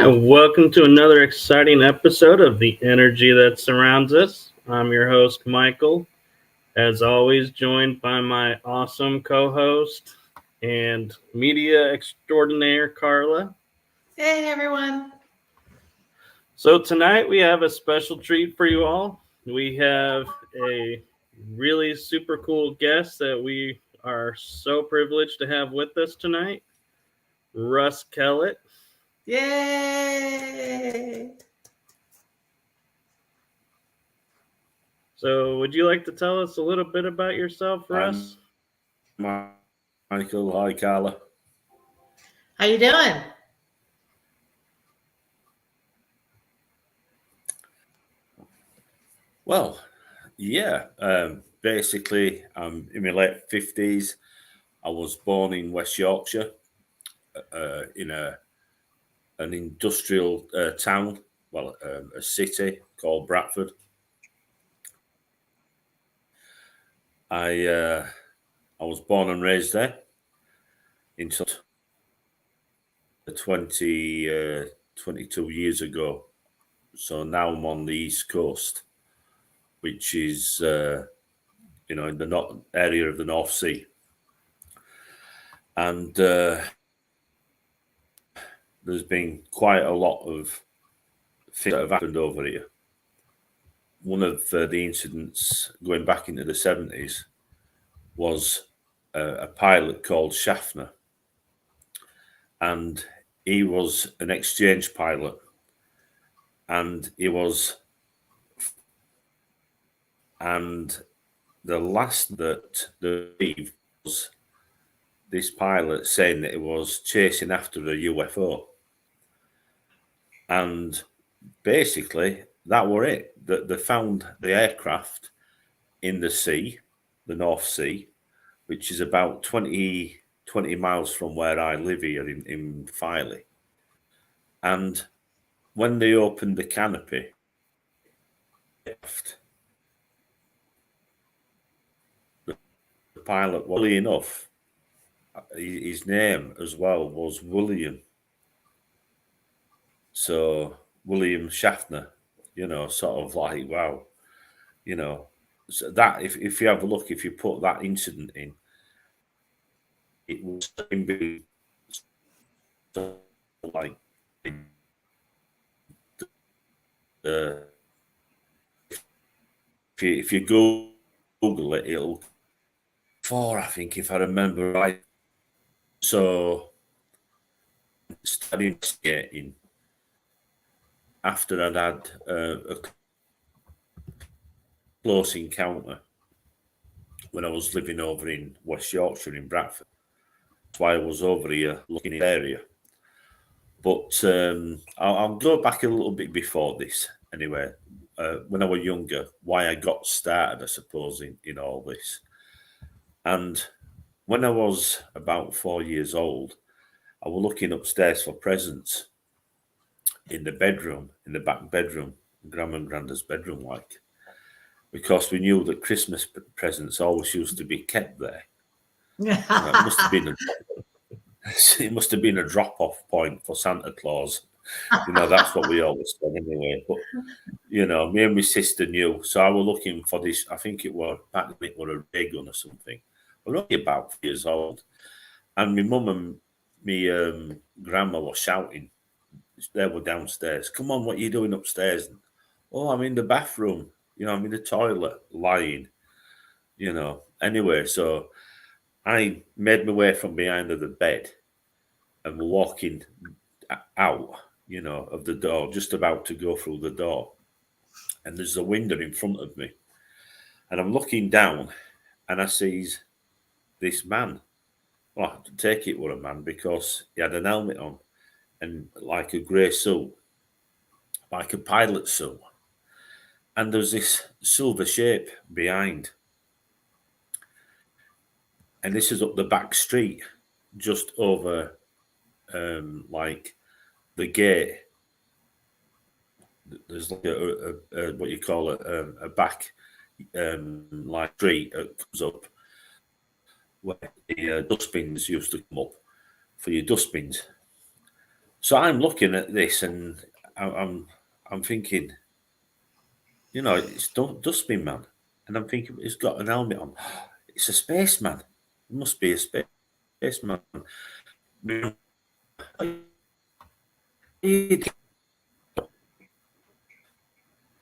Welcome to another exciting episode of The Energy That Surrounds Us. I'm your host, Michael. As always, joined by my awesome co-host and media extraordinaire, Carla. Hey, everyone. So tonight we have a special treat for you all. We have a really super cool guest that we are so privileged to have with us tonight, Russ Kellett. Yay! So would you like to tell us a little bit about yourself, Russ? Michael. Hi, Carla. How you doing? Well, yeah. Basically, I'm in my late 50s. I was born in West Yorkshire, in an industrial town, a city called Bradford. I was born and raised there until 22 years ago. So now I'm on the East Coast, which is in the area of the North Sea, and there's been quite a lot of things that have happened over here. One of the incidents going back into the 70s was a pilot called Schaffner, and he was an exchange pilot, and the last that the was this pilot saying that he was chasing after a UFO, and basically that were it. That they found the aircraft in the sea, the North Sea, which is about 20 miles from where I live here in Filey. And when they opened the canopy, the pilot, funnily enough, his name as well was William. So William Schaffner, sort of like, wow, so that if you have a look, if you put that incident in, it was like if you Google it, it'll I think, if I remember right. So started investigating after I'd had a close encounter when I was living over in West Yorkshire in Bradford. That's why I was over here looking in the area. But I'll go back a little bit before this anyway. When I was younger, why I got started, I suppose, in all this. And when I was about 4 years old, I was looking upstairs for presents in the bedroom, in the back bedroom, Grandma and Granda's bedroom, because we knew that Christmas presents always used to be kept there. It must have been a drop-off point for Santa Claus. That's what we always said anyway. But me and my sister knew, so I was looking for this. I think it was back then it was a ray gun or something. I was only about 4 years old, and my mum and my grandma were shouting. They were downstairs. Come on, what are you doing upstairs? Oh, I'm in the bathroom. I'm in the toilet, lying. Anyway, so I made my way from behind the bed and walking out, of the door, just about to go through the door. And there's a window in front of me. And I'm looking down and I sees this man. Well, I have to take it was a man because he had an helmet on and like a grey suit, like a pilot suit. And there's this silver shape behind. And this is up the back street, just over like the gate. There's like a what you call it, a back like street that comes up where the dustbins used to come up for your dustbins. So I'm looking at this and I'm thinking, you know, it's Dustbin Man, and I'm thinking he's got an helmet on. It's a spaceman. It must be a spaceman.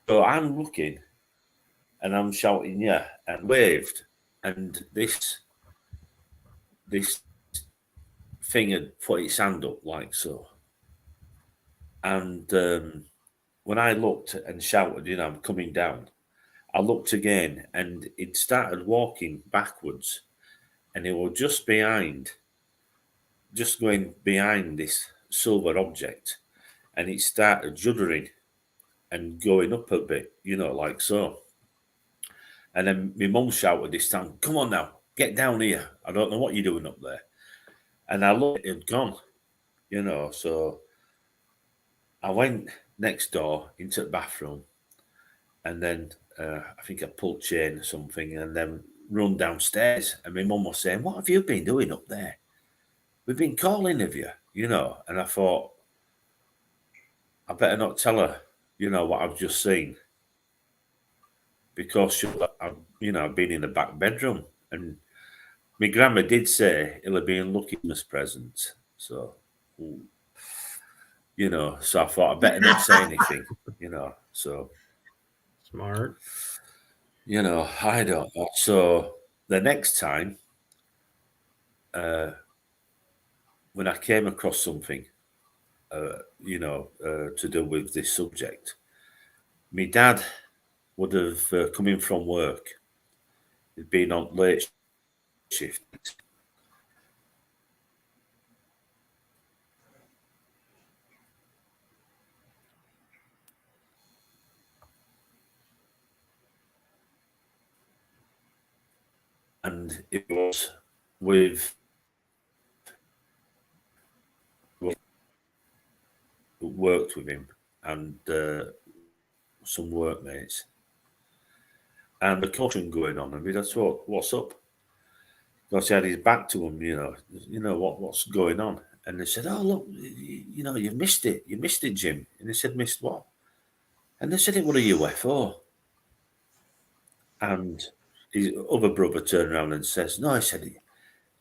So I'm looking and I'm shouting, yeah, and waved, and this thing had put its hand up like so. And when I looked and shouted, you know, I'm coming down, I looked again and it started walking backwards, and it was just going behind this silver object, and it started juddering and going up a bit, you know, like so. And then my mum shouted this time, "Come on now, get down here. I don't know what you're doing up there." And I looked, it had gone, you know. So I went next door into the bathroom, and then I think I pulled chain or something, and then run downstairs. And my mum was saying, "What have you been doing up there? We've been calling of you, you know." And I thought, I better not tell her, you know, what I've just seen, because I've been in the back bedroom, and my grandma did say it'll be unlucky Christmas presents. So, you know, so I thought I better not say anything, you know. So Smart. you know, I don't know. So the next time, when I came across something, to do with this subject, my dad would have come in from work. He'd been on late shift. And it was with worked with him and some workmates, and the caution going on, and we just thought, "What's up?" Because he had his back to him, what's going on, and they said, "Oh look, you know, you've missed it, Jim." And he said, "Missed what?" And they said it was a UFO, and his other brother turned around and says, "No,"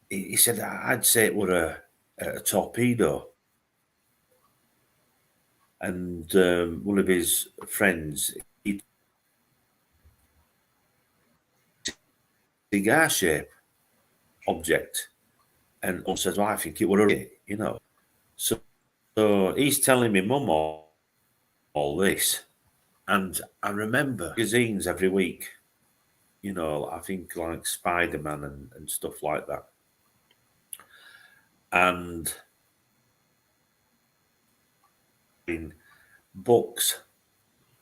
he said, "I'd say it was a torpedo." And one of his friends, he cigar shape object, and also says, "Well, I think it was a," you know. So he's telling me mum all this, and I remember magazines every week. You know, I think like Spider-Man and stuff like that, and in books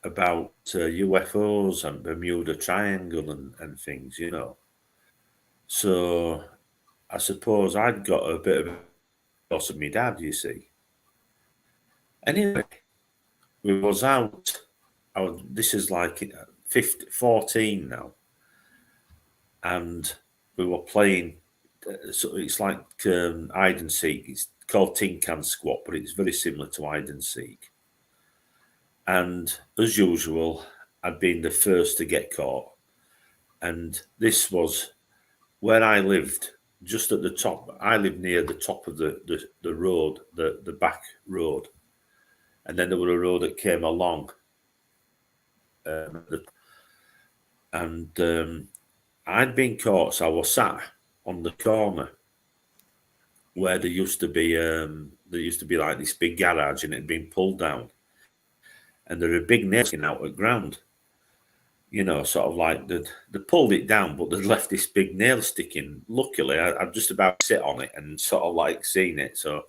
about UFOs and Bermuda Triangle and things, you know. So I suppose I'd got a bit of a loss of my dad, you see. Anyway, we was out. This is like 14 now, and we were playing. So it's like hide and seek. It's called Tin Can Squat, but it's very similar to hide and seek. And as usual, I'd been the first to get caught. And this was where I lived, just at the top. I lived near the top of the road, the back road. And then there was a road that came along. I'd been caught, so I was sat on the corner where there used to be like this big garage, and it had been pulled down. And there were big nails sticking out of the ground. You know, sort of like they pulled it down, but they'd left this big nail sticking. Luckily, I'm just about to sit on it and sort of like seeing it. So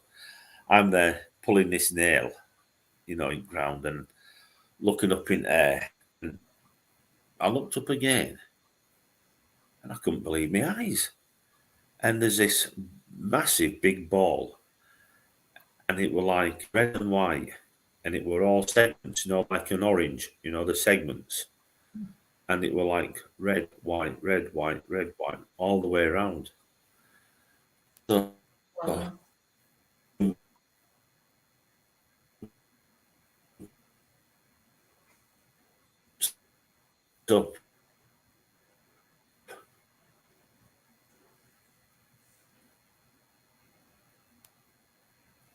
I'm there pulling this nail, you know, in ground and looking up in air. And I looked up again, and I couldn't believe my eyes. And there's this massive big ball, and it were like red and white, and it were all segments, you know, like an orange, you know, the segments. And it were like red, white, red, white, red, white, all the way around. So up.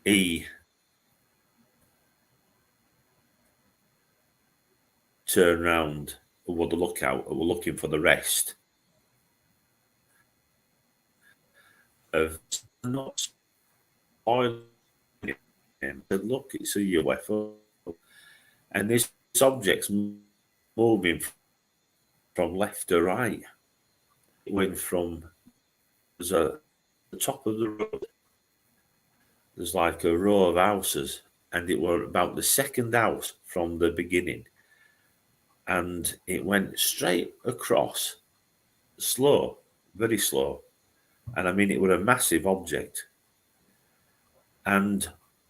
He turned round and were the lookout and were looking for the rest of not spoiling it. And said, look, it's a UFO. And this object's moving from left to right. It went from the top of the road. There's like a row of houses, and it were about the second house from the beginning. And it went straight across, slow, very slow. And I mean, it were a massive object. And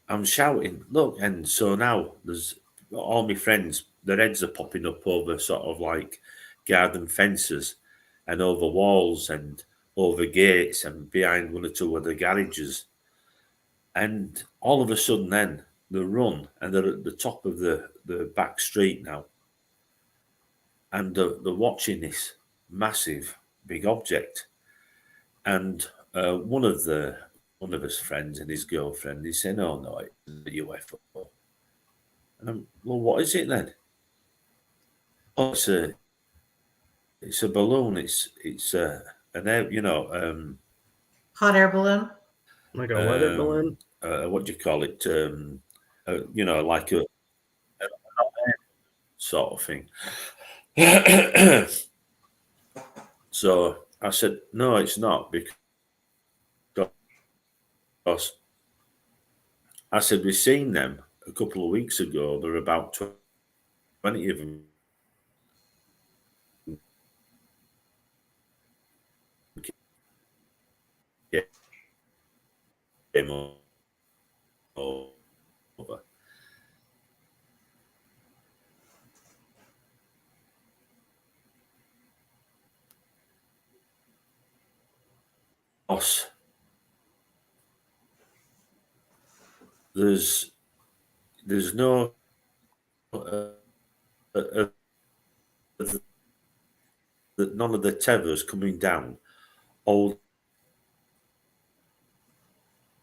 I'm shouting, look, and so now there's all my friends, their heads are popping up over sort of like garden fences and over walls and over gates and behind one or two of the garages. And all of a sudden then they run and they're at the top of the back street now. And they're watching this massive big object. And one of his friends and his girlfriend, he said, "Oh no, it's a UFO." And I'm, well, what is it then? Oh, it's a balloon. It's an air, Hot air balloon. Like a weather balloon? What do you call it? Like a sort of thing. So I said, no, it's not, because I said, we've seen them a couple of weeks ago. There are about 20 of them. Came over. There's no none of the tethers coming down, all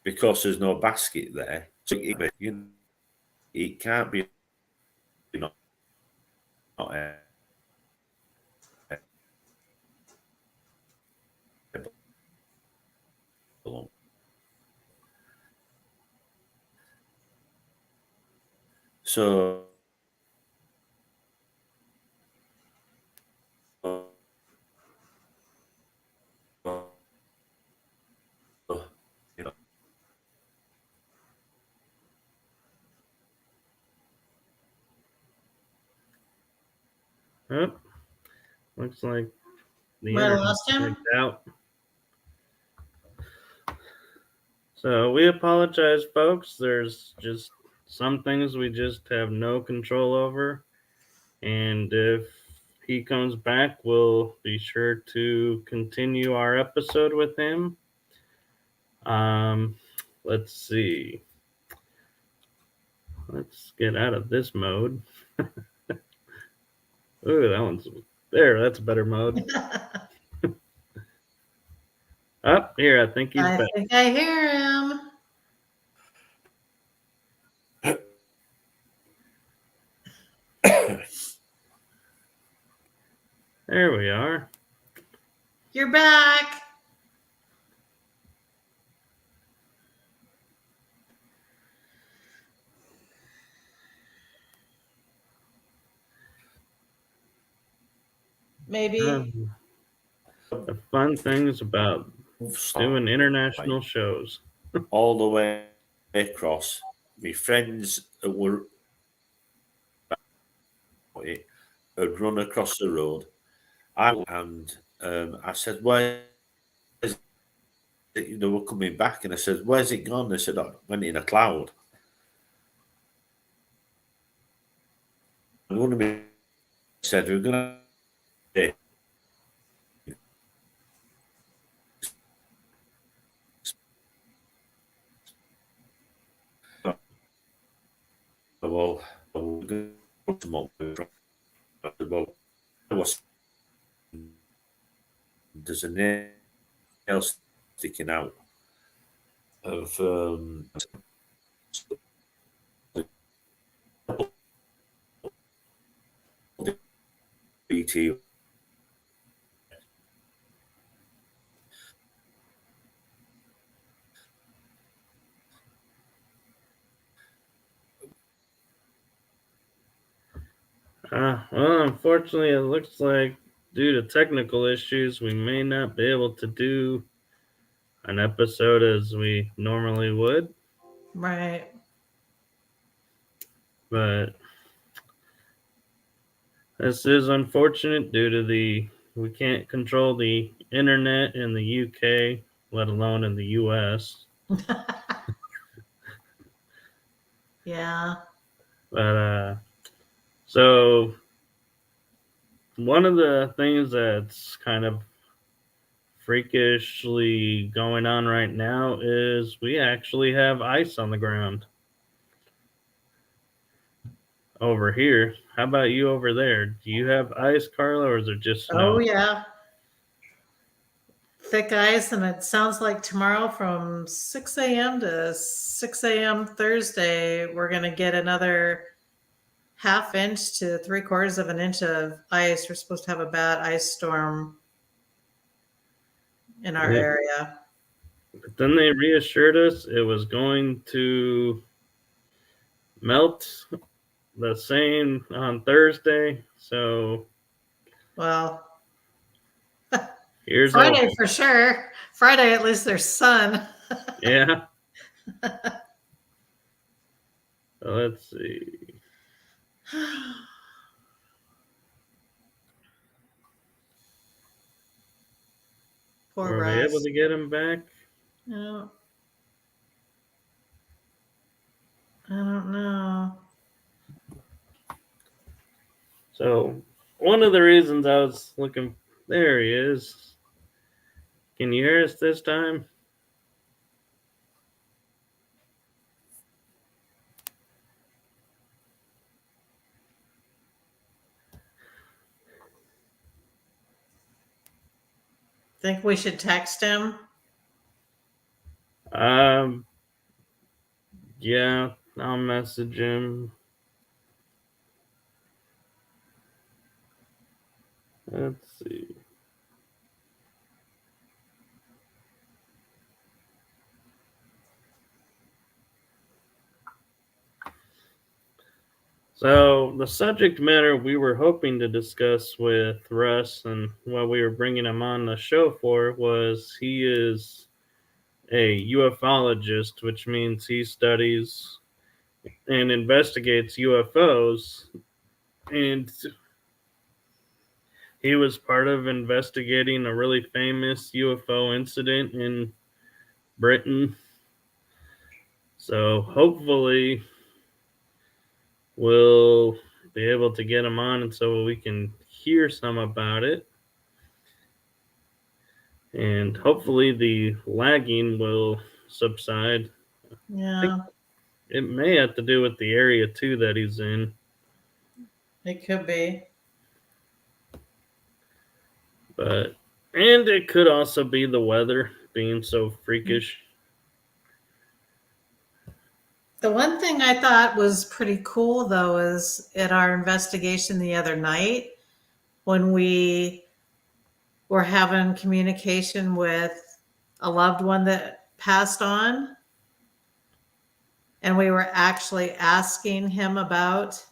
because there's no basket there. So it can't be not balloon. So Oh, looks like the Might have internet lost him. checked out. So we apologize, folks. There's just some things we just have no control over. And if he comes back, we'll be sure to continue our episode with him. Let's see. Let's get out of this mode. Ooh, that one's there. That's a better mode. Up here, I think he's I back. think I hear him. There we are. You're back. Maybe. The fun things about doing international shows. all the way across. My friends were had run across the road. I said, "Where is it?" They were coming back, and I said, "Where's it gone?" They said, "Oh, it went in a cloud." And one of me said, "We're gonna." Well, we're going to put them up. was there's a nail sticking out of BT. Well, unfortunately, it looks like due to technical issues, we may not be able to do an episode as we normally would. Right. But this is unfortunate due to we can't control the internet in the UK, let alone in the US. Yeah. But so one of the things that's kind of freakishly going on right now is we actually have ice on the ground over here. How about you over there? Do you have ice, Carla, or is it just snow? Oh, yeah. Thick ice, and it sounds like tomorrow from 6 a.m. to 6 a.m. Thursday, we're going to get another ½ inch to 3/4 of an inch of ice. We're supposed to have a bad ice storm in our area. But then they reassured us it was going to melt the same on Thursday. So, well, here's Friday for sure. Friday, at least there's sun. Yeah. So let's see. Poor Were Russ. we able to get him back? No. I don't know. So one of the reasons I was looking, there he is. Can you hear us this time? Think we should text him? Yeah, I'll message him. Let's see. So the subject matter we were hoping to discuss with Russ and what we were bringing him on the show for was he is a ufologist, which means he studies and investigates UFOs. And he was part of investigating a really famous UFO incident in Britain. So hopefully we'll be able to get him on and so we can hear some about it. And hopefully the lagging will subside. Yeah, It may have to do with the area too that he's in. it could be. And it could also be the weather being so freakish. The one thing I thought was pretty cool, though, is at our investigation the other night when we were having communication with a loved one that passed on, and we were actually asking him about,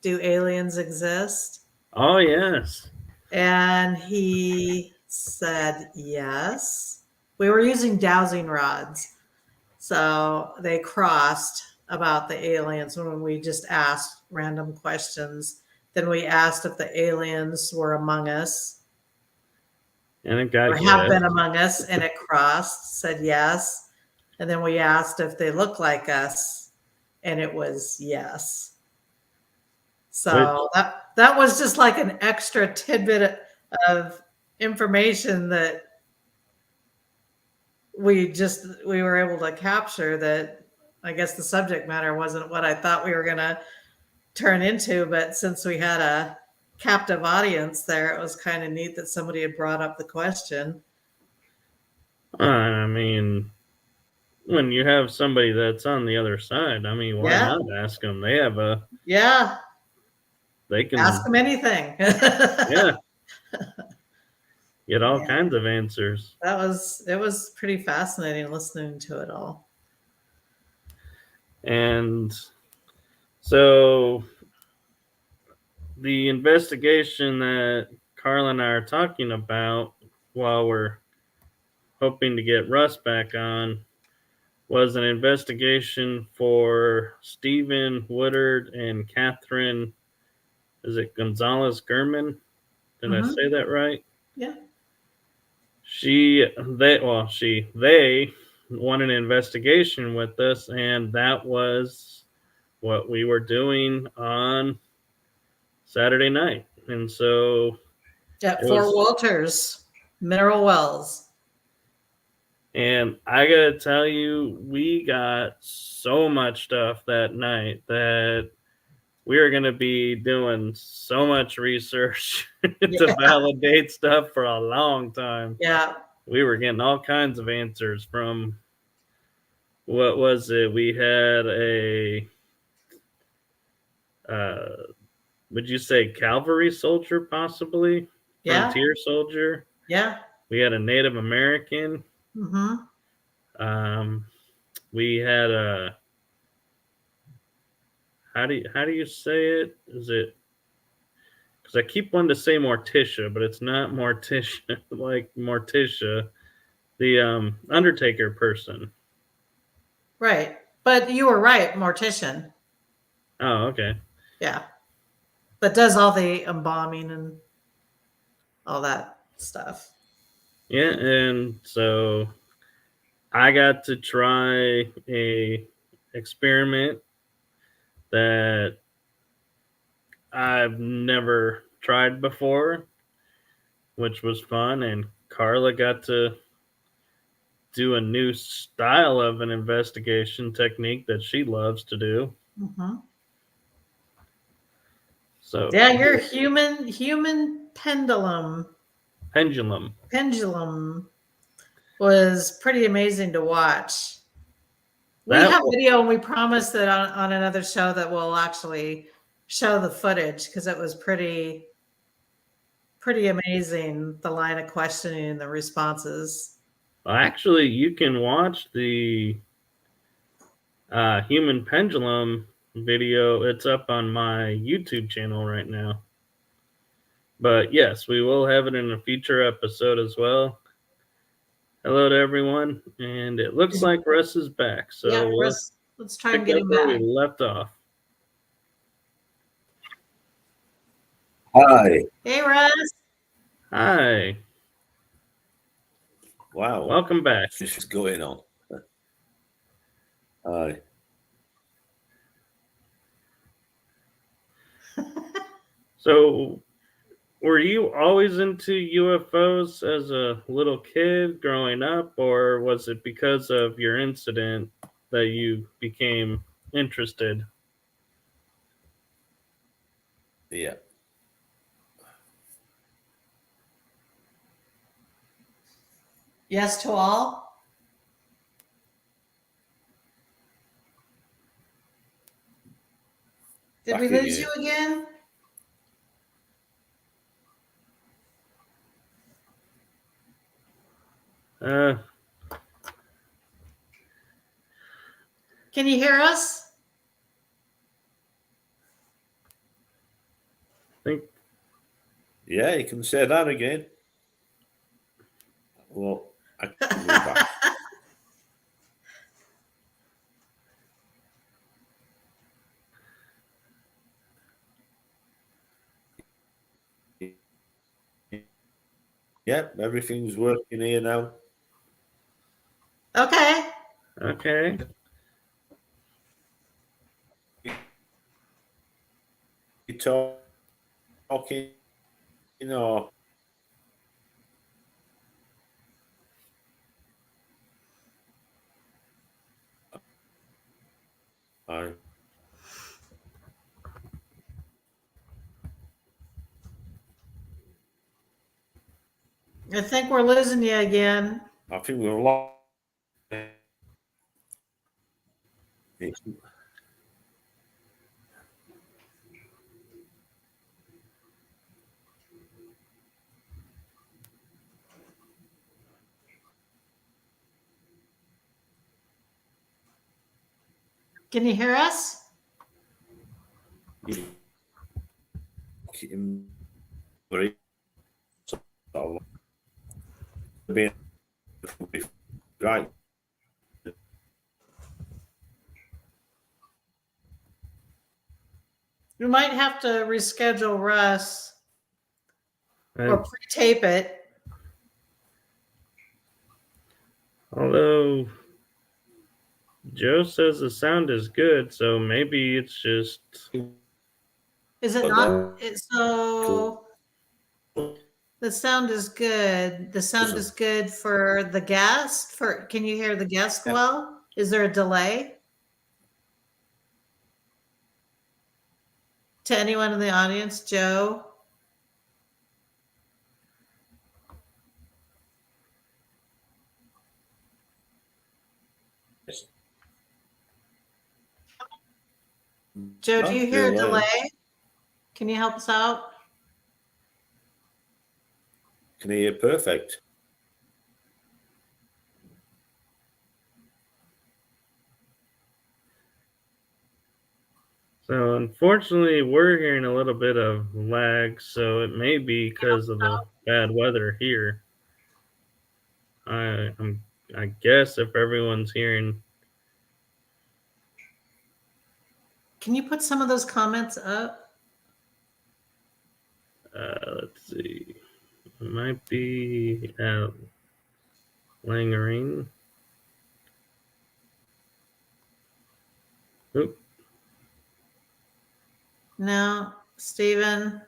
do aliens exist? Oh, yes. And he said yes. We were using dowsing rods. So they crossed about the aliens when we just asked random questions. Then we asked if the aliens were among us And it got or have been among us, and it crossed, said yes. And then we asked if they look like us, and it was yes. So that was just like an extra tidbit of information that we were able to capture. That I guess the subject matter wasn't what I thought we were going to turn into, but since we had a captive audience there. It was kind of neat that somebody had brought up the question. I mean, when you have somebody that's on the other side, I mean, why Yeah. not ask them? They have they can Ask them anything. yeah, get all Yeah. kinds of answers. It was pretty fascinating listening to it all. And so the investigation that Carla and I are talking about while we're hoping to get Russ back on was an investigation for Stephen Woodard and Catherine, is it Gonzalez Gurman? Did I say that right? Yeah. They won an investigation with us, and that was what we were doing on Saturday night. And so At Fort Walters Mineral Wells. And I gotta tell you, we got so much stuff that night that we are gonna be doing so much research to validate stuff for a long time. Yeah. We were getting all kinds of answers from, what was it? We had would you say cavalry soldier, possibly? Yeah. Frontier soldier. Yeah. We had a Native American. We had a, how do you say it? Is it, because I keep wanting to say Morticia, but it's not Morticia, like Morticia, the Undertaker person. Right. But you were right, mortician. Oh, okay. Yeah. But does all the embalming and all that stuff. Yeah, and so I got to try a experiment that I've never tried before, which was fun, and Carla got to do a new style of an investigation technique that she loves to do. So yeah, your human pendulum was pretty amazing to watch. We have video, and we promised that on another show that we'll actually show the footage, because it was pretty amazing, the line of questioning and the responses. Actually, you can watch the human pendulum video. It's up on my YouTube channel right now. But yes, we will have it in a future episode as well. Hello to everyone, and it looks like Russ is back. So yeah, Russ, let's try and get him where back. we left off. Hi. Hey, Russ. Hi. Wow. Welcome back. This is going on. Hi. So, were you always into UFOs as a little kid growing up, or was it because of your incident that you became interested? Yeah. Yes to all. Did we lose you again? Can you hear us? Yeah, you can say that again. Well, I can move back. Yep, everything's working here now. Okay. Okay. You talking, you know. I think we're losing you again. I think we're a lot. Can you hear us? Right. We might have to reschedule Russ or And pre-tape it. although Joe says the sound is good, so maybe it's just. Is it not? So the sound is good. The sound is good for the guest. Can you hear the guest well? Is there a delay? To anyone in the audience, Joe? Joe, do you hear a delay? Can you help us out? Can you hear perfect? So unfortunately, we're hearing a little bit of lag, so it may be because of the bad weather here. I guess if everyone's hearing. Can you put some of those comments up? Let's see. It might be Langerine. Oop. No, Stephen.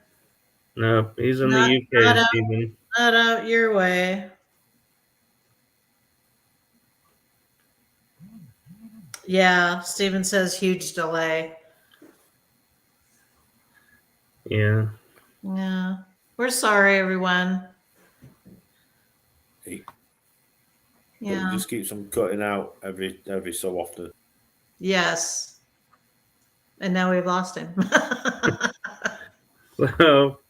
No, he's in the UK, Stephen. Not out your way. Yeah, Stephen says huge delay. Yeah. Yeah. We're sorry, everyone. Yeah. It just keeps on cutting out every so often. Yes. And now we've lost him. So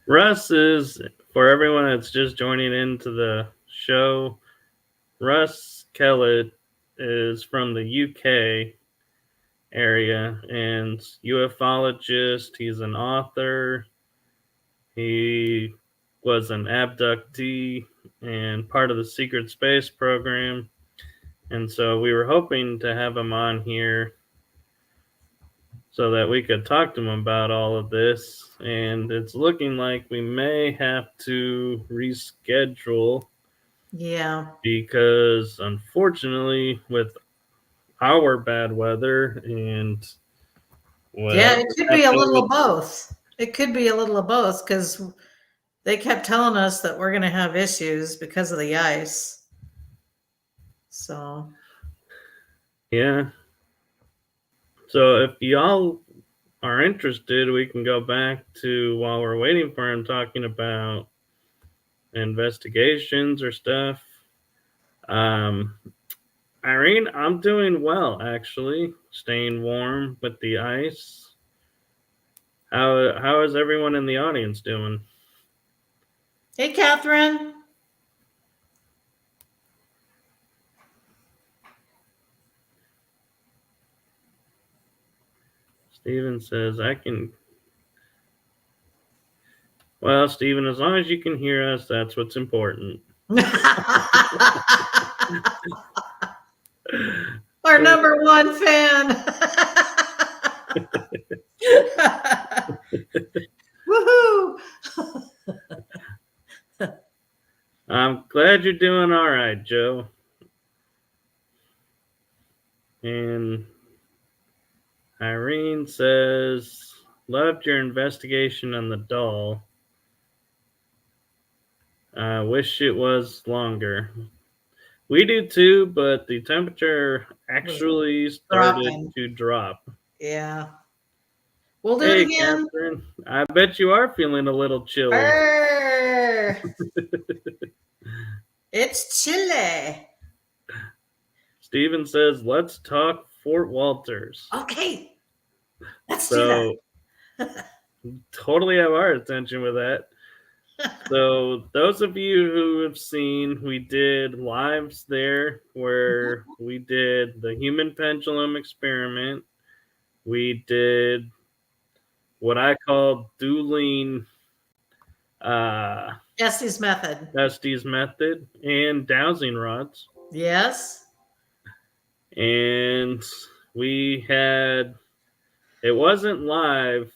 Russ is, for everyone that's just joining into the show, Russ Kellett is from the UK area and ufologist. He's an author. He was an abductee and part of the secret space program. And so we were hoping to have him on here so that we could talk to him about all of this. And it's looking like we may have to reschedule. Yeah. Because unfortunately, with our bad weather and it could be a little of both. It could be a little of both because they kept telling us that we're going to have issues because of the ice. So, yeah. So if y'all are interested, we can go back to while we're waiting for him talking about investigations or stuff. Irene, I'm doing well actually, staying warm with the ice. How is everyone in the audience doing? hey, Catherine. Steven says I can. Well, Steven, as long as you can hear us, that's what's important. Our number one fan. Woohoo! I'm glad you're doing all right, Joe. And Irene says, loved your investigation on the doll. I wish it was longer. We do too, but the temperature actually started to drop. Yeah. We'll do Hey, it again. Catherine. I bet you are feeling a little chilly. Arr! It's chilly. Steven says, let's talk Fort Walters. Okay. Let's do So, that. totally have our attention with that. So, those of you who have seen, we did lives there where we did the human pendulum experiment. We did what I call dueling Estes method. Estes method and dowsing rods. Yes. And we had, it wasn't live,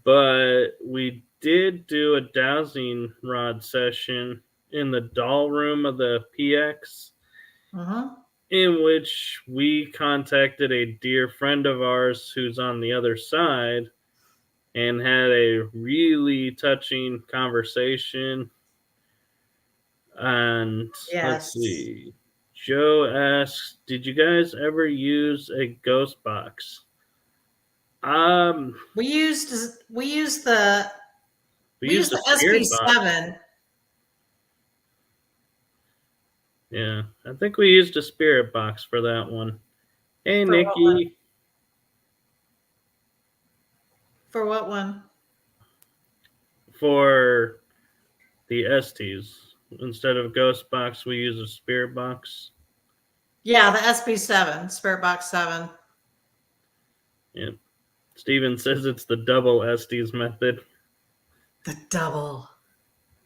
but we did do a dowsing rod session in the doll room of the PX, in which we contacted a dear friend of ours who's on the other side and had a really touching conversation. And let's see. Joe asks, did you guys ever use a ghost box? We used the SB7. Yeah, I think we used a spirit box for that one. Hey, For Nikki. what one? For what one? For the Estes. Instead of ghost box, we use a spirit box. Yeah, the SB7, Spirit Box 7. Yeah. Steven says it's the double Estes method. The double.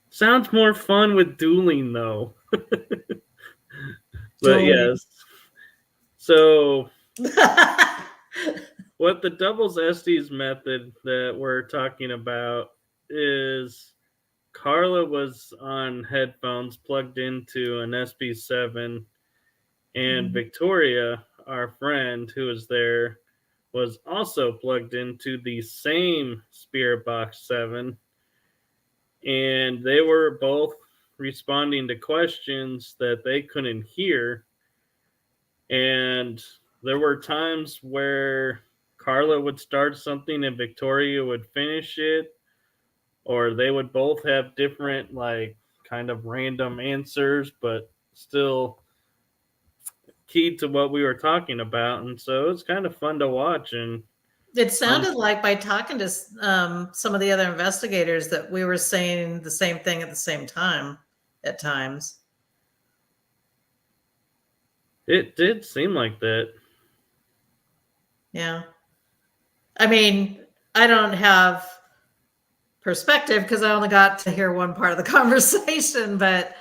Sounds more fun with dueling, though. But yes. So, what the doubles Estes method that we're talking about is Carla was on headphones plugged into an SB7, and Victoria, our friend who was there, was also plugged into the same Spirit Box 7, and they were both responding to questions that they couldn't hear. And there were times where Carla would start something and Victoria would finish it, or they would both have different, like, kind of random answers, but still keyed to what we were talking about. And so it's kind of fun to watch. And it sounded like, by talking to some of the other investigators, that we were saying the same thing at the same time at times. It did seem like that. Yeah. I mean, I don't have perspective because I only got to hear one part of the conversation, but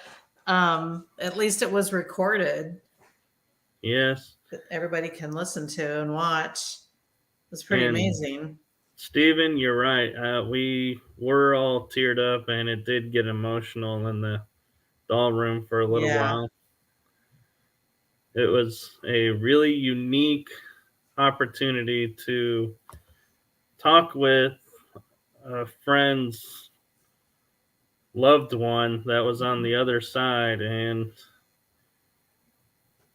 at least it was recorded. Yes. That everybody can listen to and watch. It's pretty amazing. Steven, you're right. We were all teared up, and it did get emotional in the doll room for a little while. It was a really unique opportunity to talk with a friend's loved one that was on the other side, and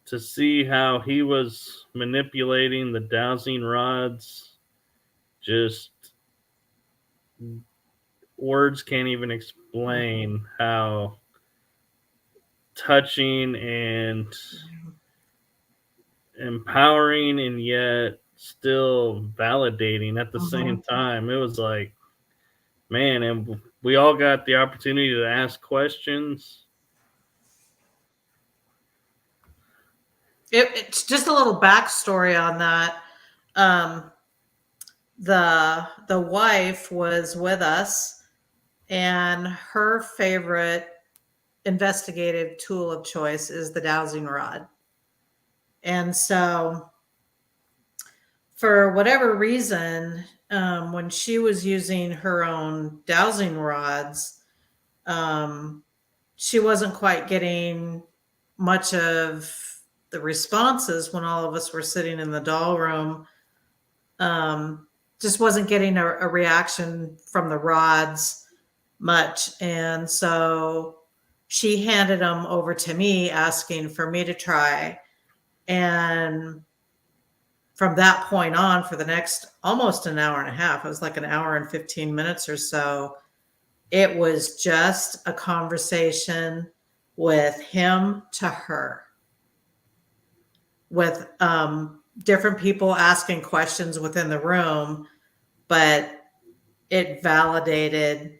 to see how he was manipulating the dowsing rods. Just words can't even explain how touching and empowering and yet still validating at the same time. It was like, man, and we all got the opportunity to ask questions. It's just a little backstory on that. The wife was with us, and her favorite investigative tool of choice is the dowsing rod. And so, for whatever reason, when she was using her own dowsing rods, she wasn't quite getting much of the responses when all of us were sitting in the doll room. Just wasn't getting a reaction from the rods much. And so she handed them over to me, asking for me to try. And from that point on, for the next almost an hour and a half, it was like an hour and 15 minutes or so, it was just a conversation with him to her, with different people asking questions within the room, but it validated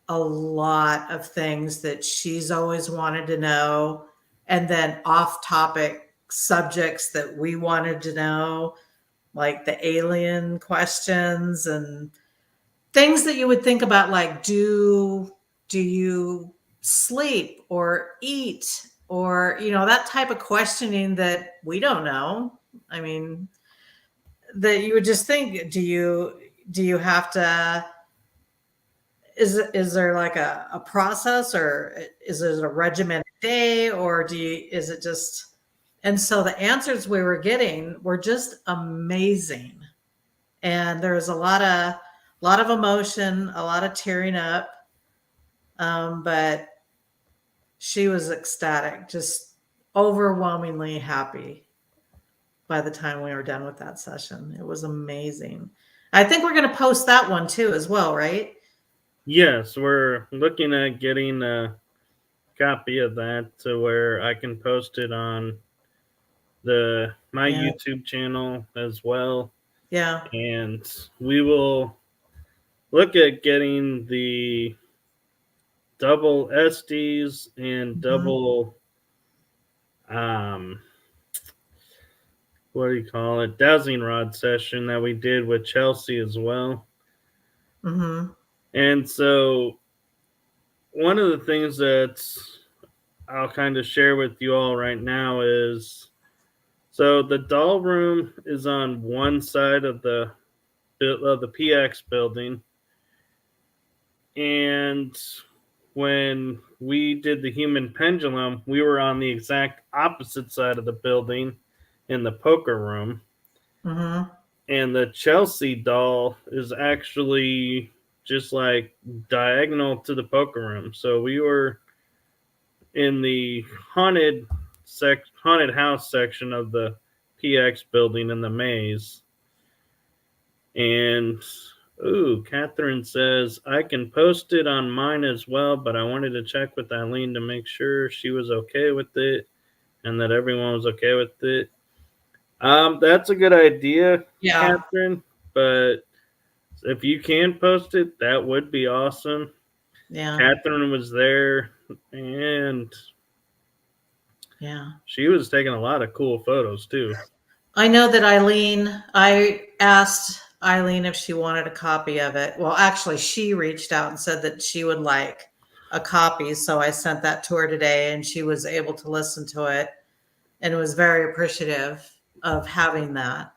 a lot of things that she's always wanted to know, and then off-topic subjects that we wanted to know, like the alien questions and things that you would think about, like do you sleep or eat, or that type of questioning that we don't know. I mean, that you would just think, do you have to, is there like a process, or is it a regimented day, or is it just, and so the answers we were getting were just amazing. And there was a lot of emotion, a lot of tearing up. But she was ecstatic, just overwhelmingly happy by the time we were done with that session. It was amazing. I think we're going to post that one too as well, right? Yes, we're looking at getting a copy of that to where I can post it on my YouTube channel as well. Yeah. And we will look at getting the double SDs and double what do you call it, dowsing rod session that we did with Chelsea as well. And so one of the things that I'll kind of share with you all right now is, so the doll room is on one side of the PX building, and when we did the human pendulum, we were on the exact opposite side of the building in the poker room. And the Chelsea doll is actually just like diagonal to the poker room. So we were in the haunted house section of the PX building in the maze. And Catherine says, I can post it on mine as well, but I wanted to check with Eileen to make sure she was okay with it and that everyone was okay with it. That's a good idea, Catherine, but if you can post it, that would be awesome. Yeah. Catherine was there, and she was taking a lot of cool photos too. I know that I asked Eileen if she wanted a copy of it. Well, actually, she reached out and said that she would like a copy. So I sent that to her today, and she was able to listen to it and was very appreciative of having that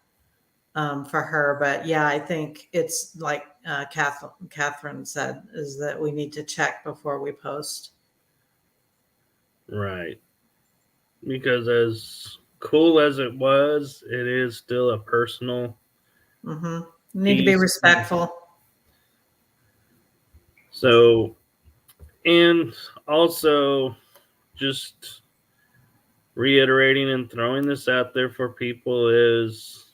for her. But yeah, I think it's like Catherine said, is that we need to check before we post. Right. Because as cool as it was, it is still a personal. You need to be respectful. So, and also just reiterating and throwing this out there for people is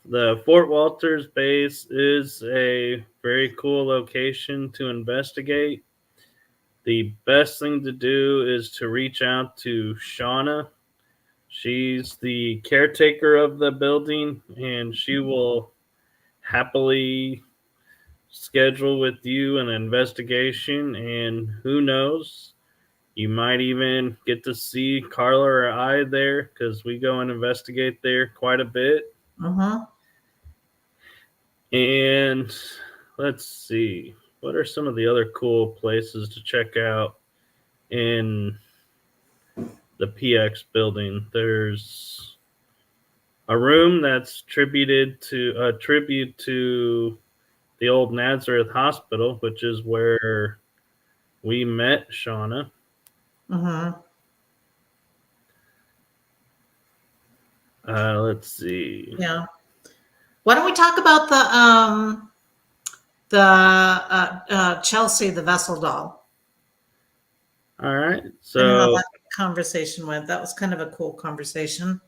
the Fort Walters base is a very cool location to investigate. The best thing to do is to reach out to Shauna. She's the caretaker of the building, and she will happily schedule with you an investigation. And who knows, you might even get to see Carla or I there, because we go and investigate there quite a bit. And let's see, what are some of the other cool places to check out in the PX building? There's a room that's tribute to the old Nazareth Hospital, which is where we met Shauna. Let's see. Yeah. Why don't we talk about the Chelsea, the vessel doll? All right. I don't know how So that conversation went. That was kind of a cool conversation.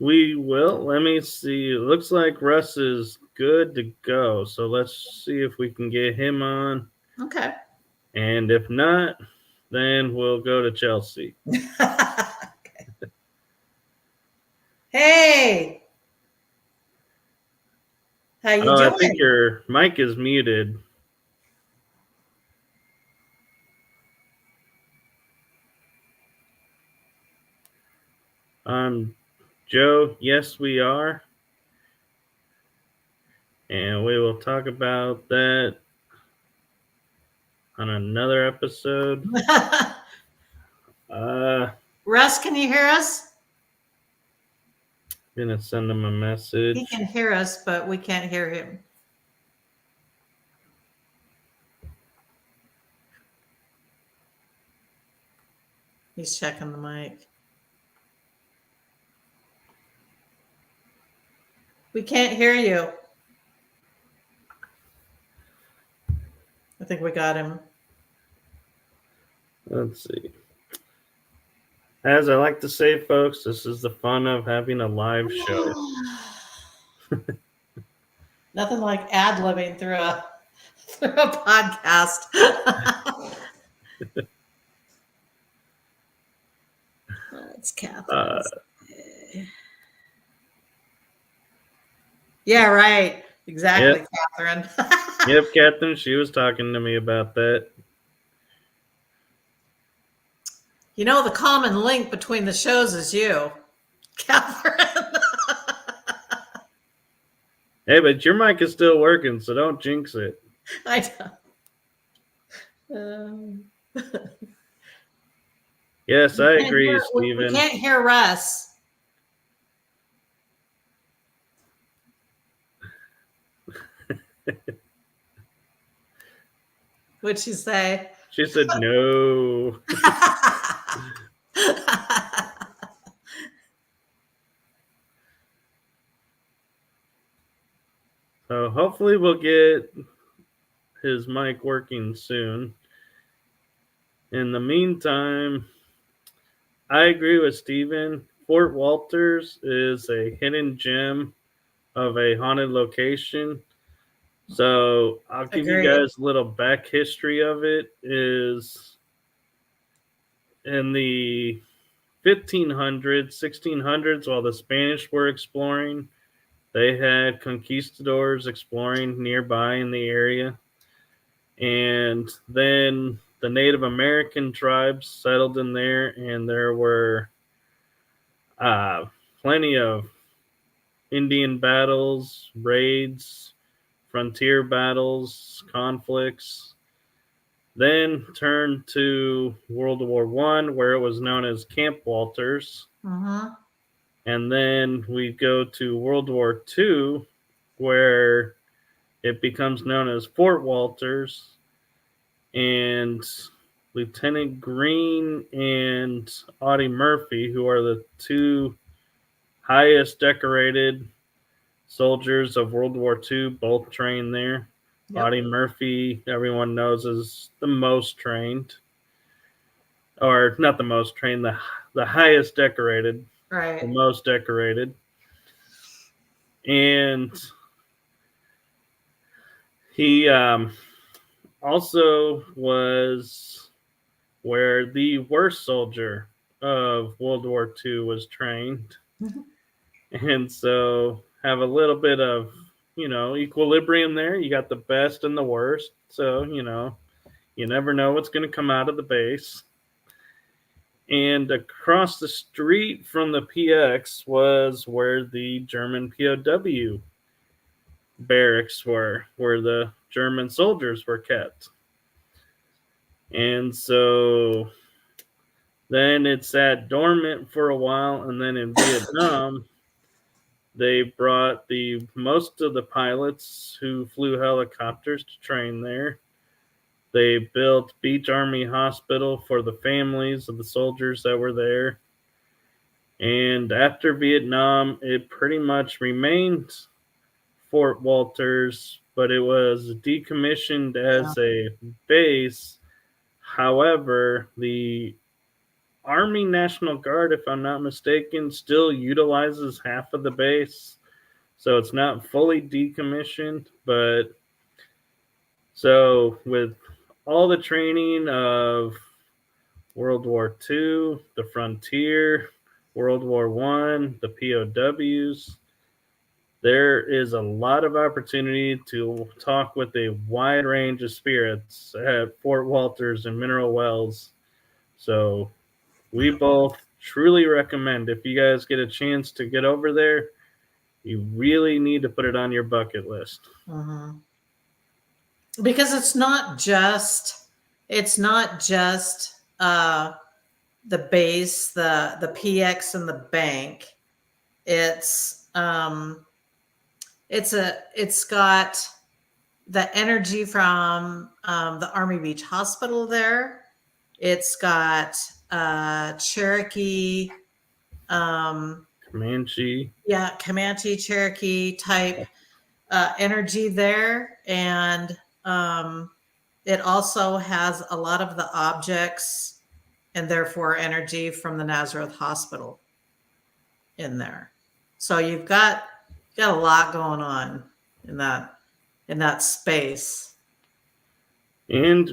We will. Let me see. It looks like Russ is good to go. So let's see if we can get him on. Okay. And if not, then we'll go to Chelsea. Okay. Hey. How you doing? I think your mic is muted. Joe, yes, we are. And we will talk about that on another episode. Russ, can you hear us? I'm gonna send him a message. He can hear us, but we can't hear him. He's checking the mic. We can't hear you. I think we got him. Let's see. As I like to say, folks, this is the fun of having a live show. Nothing like ad-libbing through a podcast. That's Catherine. Yeah, right. Exactly, Yep. Catherine. Yep, Catherine, she was talking to me about that. You know, the common link between the shows is you, Catherine. Hey, but your mic is still working, so don't jinx it. I know. Yes, I agree, Stephen. We can't hear Russ. What'd she say? She said no. So hopefully we'll get his mic working soon. In the meantime, I agree with Stephen. Fort Walters is a hidden gem of a haunted location. So I'll give you guys a little back history of it. Is in the 1500s, 1600s, while the Spanish were exploring, they had conquistadors exploring nearby in the area. And then the Native American tribes settled in there, and there were plenty of Indian battles, raids, frontier battles, conflicts. Then turned to World War I, where it was known as Camp Walters. Uh-huh. And then we go to World War II, where it becomes known as Fort Walters. And Lieutenant Green and Audie Murphy, who are the two highest decorated soldiers of World War II, both trained there. Yep. Audie Murphy, everyone knows, is the most trained. Or not the most trained, the highest decorated. Right. The most decorated. And he also was where the worst soldier of World War II was trained. Mm-hmm. And so have a little bit of, equilibrium there. You got the best and the worst. So, you never know what's going to come out of the base. And across the street from the PX was where the German POW barracks were, where the German soldiers were kept. And so then it sat dormant for a while, and then in Vietnam, they brought most of the pilots who flew helicopters to train there. They built Beach Army Hospital for the families of the soldiers that were there. And after Vietnam, it pretty much remained Fort Walters, but it was decommissioned as a base. However, the Army National Guard, if I'm not mistaken, still utilizes half of the base. So it's not fully decommissioned, but so with all the training of World War II, the frontier, World War I, the POWs, there is a lot of opportunity to talk with a wide range of spirits at Fort Walters and Mineral Wells. So we both truly recommend, if you guys get a chance to get over there, you really need to put it on your bucket list. Mm-hmm. Because it's not just the base, the PX and the bank. It's got the energy from the Army Beach Hospital there. It's got Cherokee, Comanche. Yeah, Comanche, Cherokee type energy there. And it also has a lot of the objects and therefore energy from the Nazareth Hospital in there. So you've got a lot going on in that space. And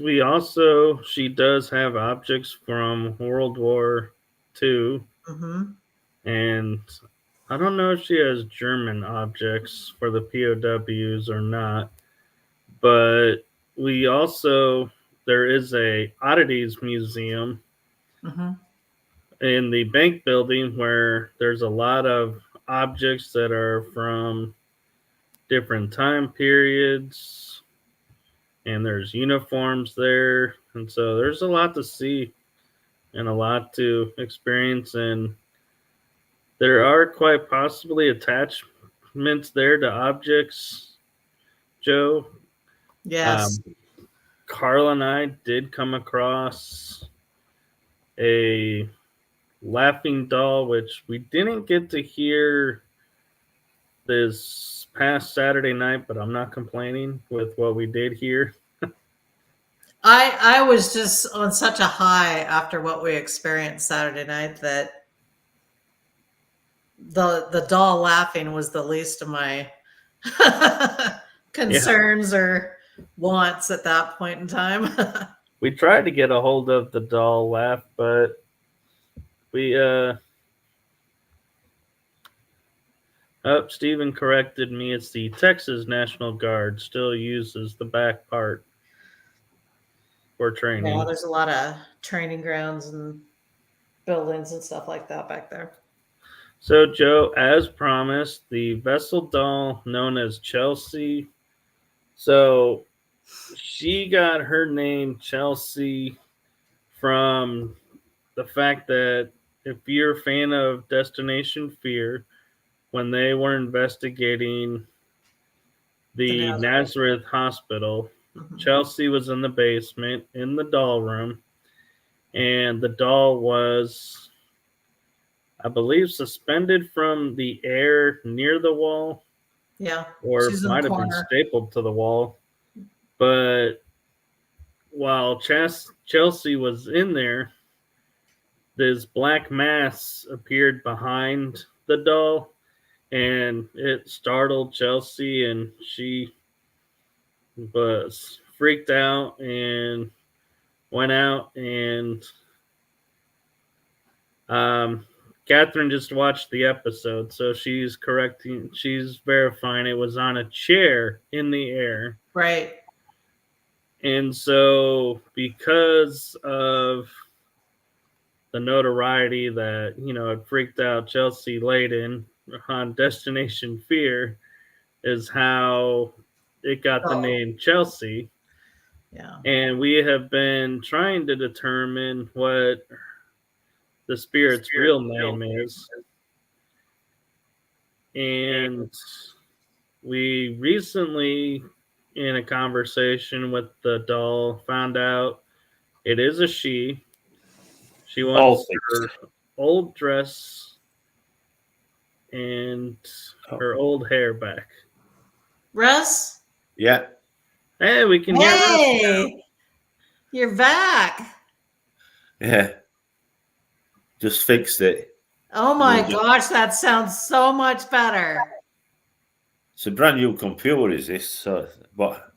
she does have objects from World War II. Mm-hmm. And I don't know if she has German objects for the POWs or not. But there is a oddities museum Mm-hmm. in the bank building where there's a lot of objects that are from different time periods, and there's uniforms there, and so there's a lot to see and a lot to experience, and there are quite possibly attachments there to objects, Joe. Yes. Carla and I did come across a laughing doll, which we didn't get to hear this past Saturday night, but I'm not complaining with what we did hear. I was just on such a high after what we experienced Saturday night that the doll laughing was the least of my concerns or wants at that point in time. We tried to get a hold of the doll laugh, but Stephen corrected me. It's the Texas National Guard still uses the back part for training. Yeah, there's a lot of training grounds and buildings and stuff like that back there. So, Joe, as promised, the vessel doll known as Chelsea. So, she got her name Chelsea from the fact that if you're a fan of Destination Fear, when they were investigating the Nazareth Hospital, mm-hmm. Chelsea was in the basement in the doll room, and the doll was, I believe, suspended from the air near the wall. Yeah. Or might have been stapled to the wall. But while Chelsea was in there, this black mass appeared behind the doll, and it startled Chelsea, and she was freaked out and went out. And Catherine just watched the episode, so she's verifying it was on a chair in the air. Right. And so because of the notoriety that, it freaked out Chelsea Layden on Destination Fear is how it got the name Chelsea. Yeah. And we have been trying to determine what the spirit's real name is. And we recently, in a conversation with the doll, found out it is a she. She wants her old dress and her old hair back. Russ? Yeah. Hey, we can hear Russ now. You're back. Yeah. Just fixed it. Oh my gosh, that sounds so much better. It's a brand new computer, is this? So, but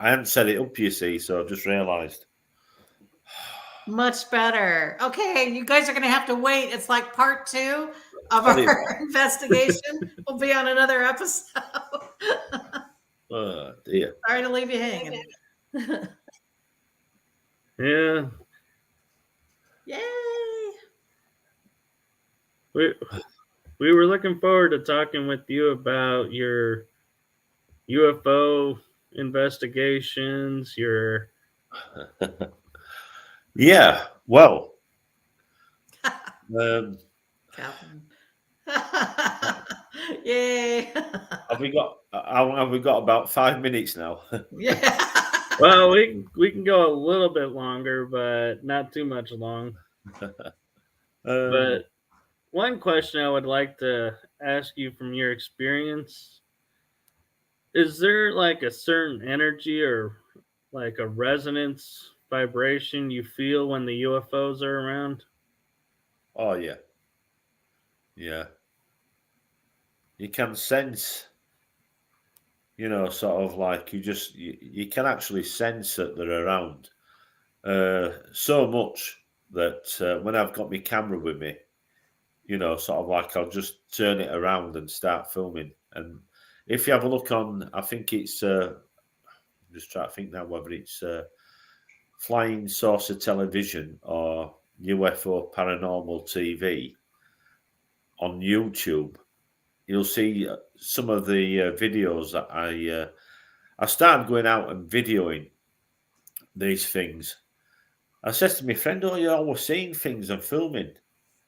I hadn't set it up, you see, so I've just realised. Much better. Okay, you guys are going to have to wait. It's like part 2 of our investigation. We'll be on another episode. Oh, dear. Sorry to leave you hanging. Yeah. Yay. We were looking forward to talking with you about your UFO investigations, your Yeah, well, Calvin. Yay. have we got about 5 minutes now? Yeah. Well, we can go a little bit longer, but not too much long. But one question I would like to ask you from your experience, is there like a certain energy or like a resonance vibration you feel when the UFOs are around? Oh, yeah. Yeah. You can sense, sort of like you can actually sense that they're around. So much that when I've got my camera with me, sort of like I'll just turn it around and start filming. And if you have a look on, I think it's, I'm just trying to think now whether it's Flying Saucer Television or UFO Paranormal TV on YouTube, you'll see some of the videos that I started going out and videoing these things. I said to my friend, "Oh, you're always seeing things and filming,"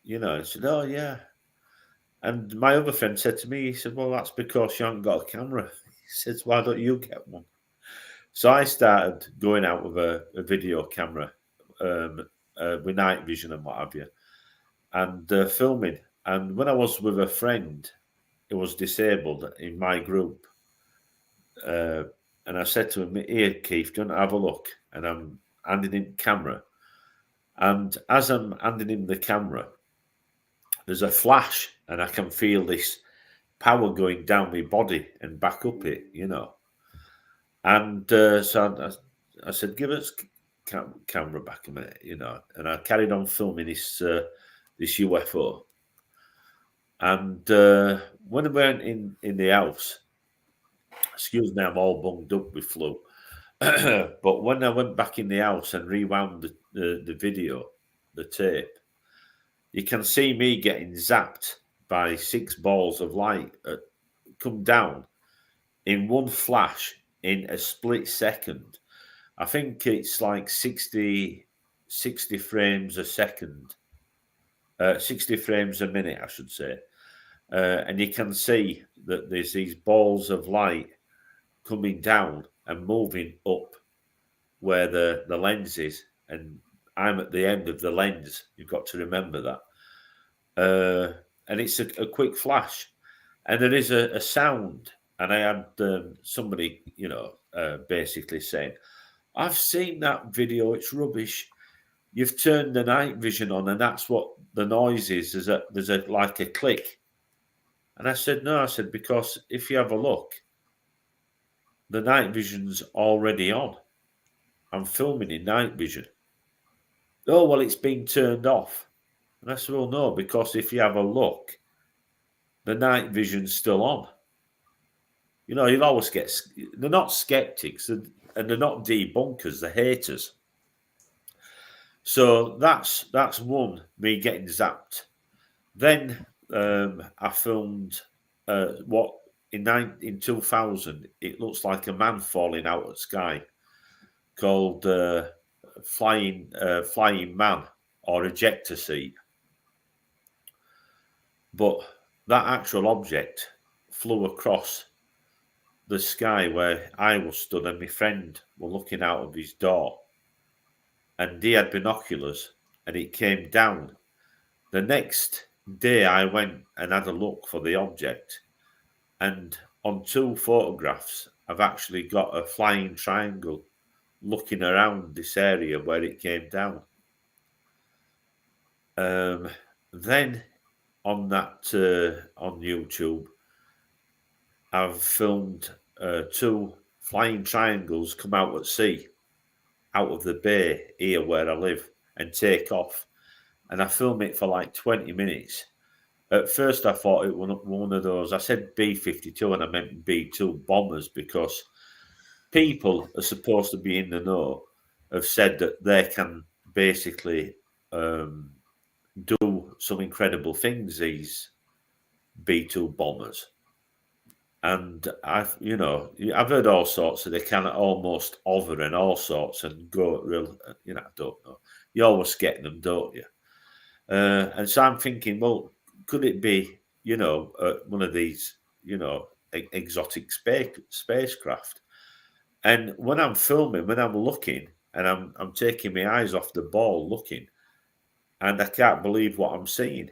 I said, "Oh, yeah." And my other friend said to me, he said, "Well, that's because you haven't got a camera." He says, "Why don't you get one?" So I started going out with a video camera with night vision and what have you, and filming. And when I was with a friend who was disabled in my group, and I said to him, "Here, Keith, do you want to have a look?" And I'm handing him the camera. And as I'm handing him the camera, there's a flash, and I can feel this power going down my body and back up it, And so I said, "Give us camera back a minute," And I carried on filming this UFO. And when I went in the house, excuse me, I'm all bunged up with flu. But when I went back in the house and rewound the video, the tape, you can see me getting zapped by 6 balls of light come down in one flash in a split second. I think it's like 60 frames a second, 60 frames a minute, I should say. And you can see that there's these balls of light coming down and moving up where the lens is, and I'm at the end of the lens. You've got to remember that. And it's a quick flash, and there is a sound. And I had somebody, basically saying, "I've seen that video. It's rubbish. You've turned the night vision on, and that's what the noise is. There's like a click." And I said, "No," I said, "because if you have a look, the night vision's already on. I'm filming in night vision." "Oh, well, it's been turned off." And I said, "Well, no, because if you have a look, the night vision's still on." You'll always get, they're not skeptics and they're not debunkers, they're haters. So that's one, me getting zapped. Then I filmed what in 2000, it looks like a man falling out of the sky, called Flying Man or Ejector Seat. But that actual object flew across the sky where I was stood, and my friend were looking out of his door, and he had binoculars, and it came down. The next day I went and had a look for the object, and on 2 photographs I've actually got a flying triangle looking around this area where it came down. then on that on YouTube, I've filmed 2 flying triangles come out at sea, out of the bay here where I live, and take off. And I film it for like 20 minutes. At first, I thought it was one of those. I said B-52 and I meant B-2 bombers, because people are supposed to be in the know, have said that they can basically do some incredible things, these B-2 bombers. And I've heard all sorts, so they can almost hover and all sorts and go real, I don't know. You always get them, don't you? And so I'm thinking, well, could it be, one of these, exotic spacecraft? And when I'm filming, when I'm looking, and I'm taking my eyes off the ball looking, and I can't believe what I'm seeing.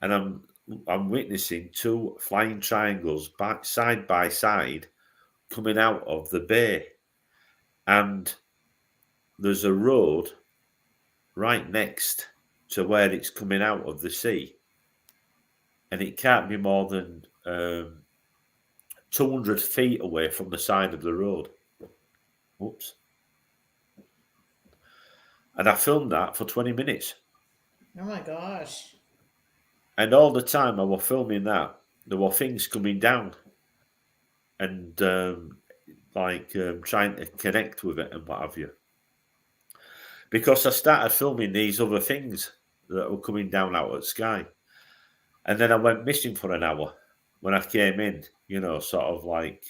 And I'm witnessing 2 flying triangles side by side coming out of the bay. And there's a road right next to where it's coming out of the sea. And it can't be more than 200 feet away from the side of the road. Oops. And I filmed that for 20 minutes. Oh my gosh. And all the time I was filming that, there were things coming down and trying to connect with it and what have you. Because I started filming these other things that were coming down out of the sky. And then I went missing for an hour. When I came in, sort of like,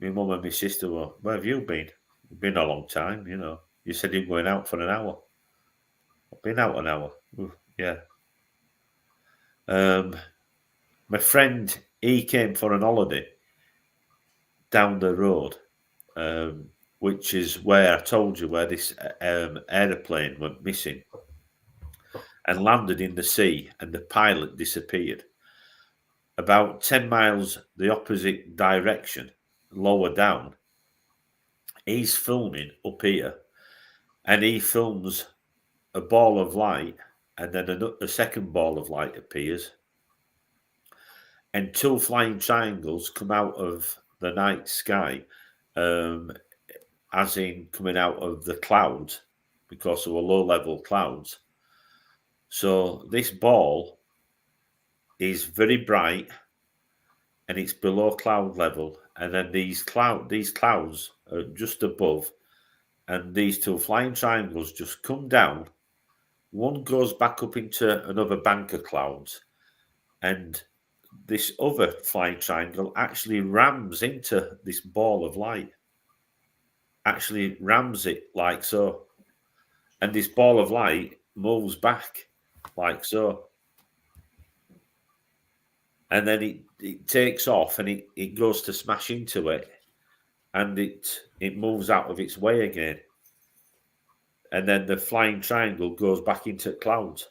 my mum and my sister were, where have you been? It's been a long time, You said you're going out for an hour. I've been out an hour. Ooh, yeah. My friend, he came for an holiday down the road, which is where I told you where this aeroplane went missing and landed in the sea, and the pilot disappeared. About 10 miles the opposite direction, lower down, he's filming up here, and he films a ball of light, and then a second ball of light appears, and 2 flying triangles come out of the night sky, as in coming out of the clouds, because there were low-level clouds. So this ball is very bright, and it's below cloud level, and then these clouds are just above, and these 2 flying triangles just come down. One goes back up into another bank of clouds, and this other flying triangle actually rams into this ball of light. Actually rams it like so. And this ball of light moves back like so. And then it takes off, and it goes to smash into it, and it moves out of its way again. And then the flying triangle goes back into clouds.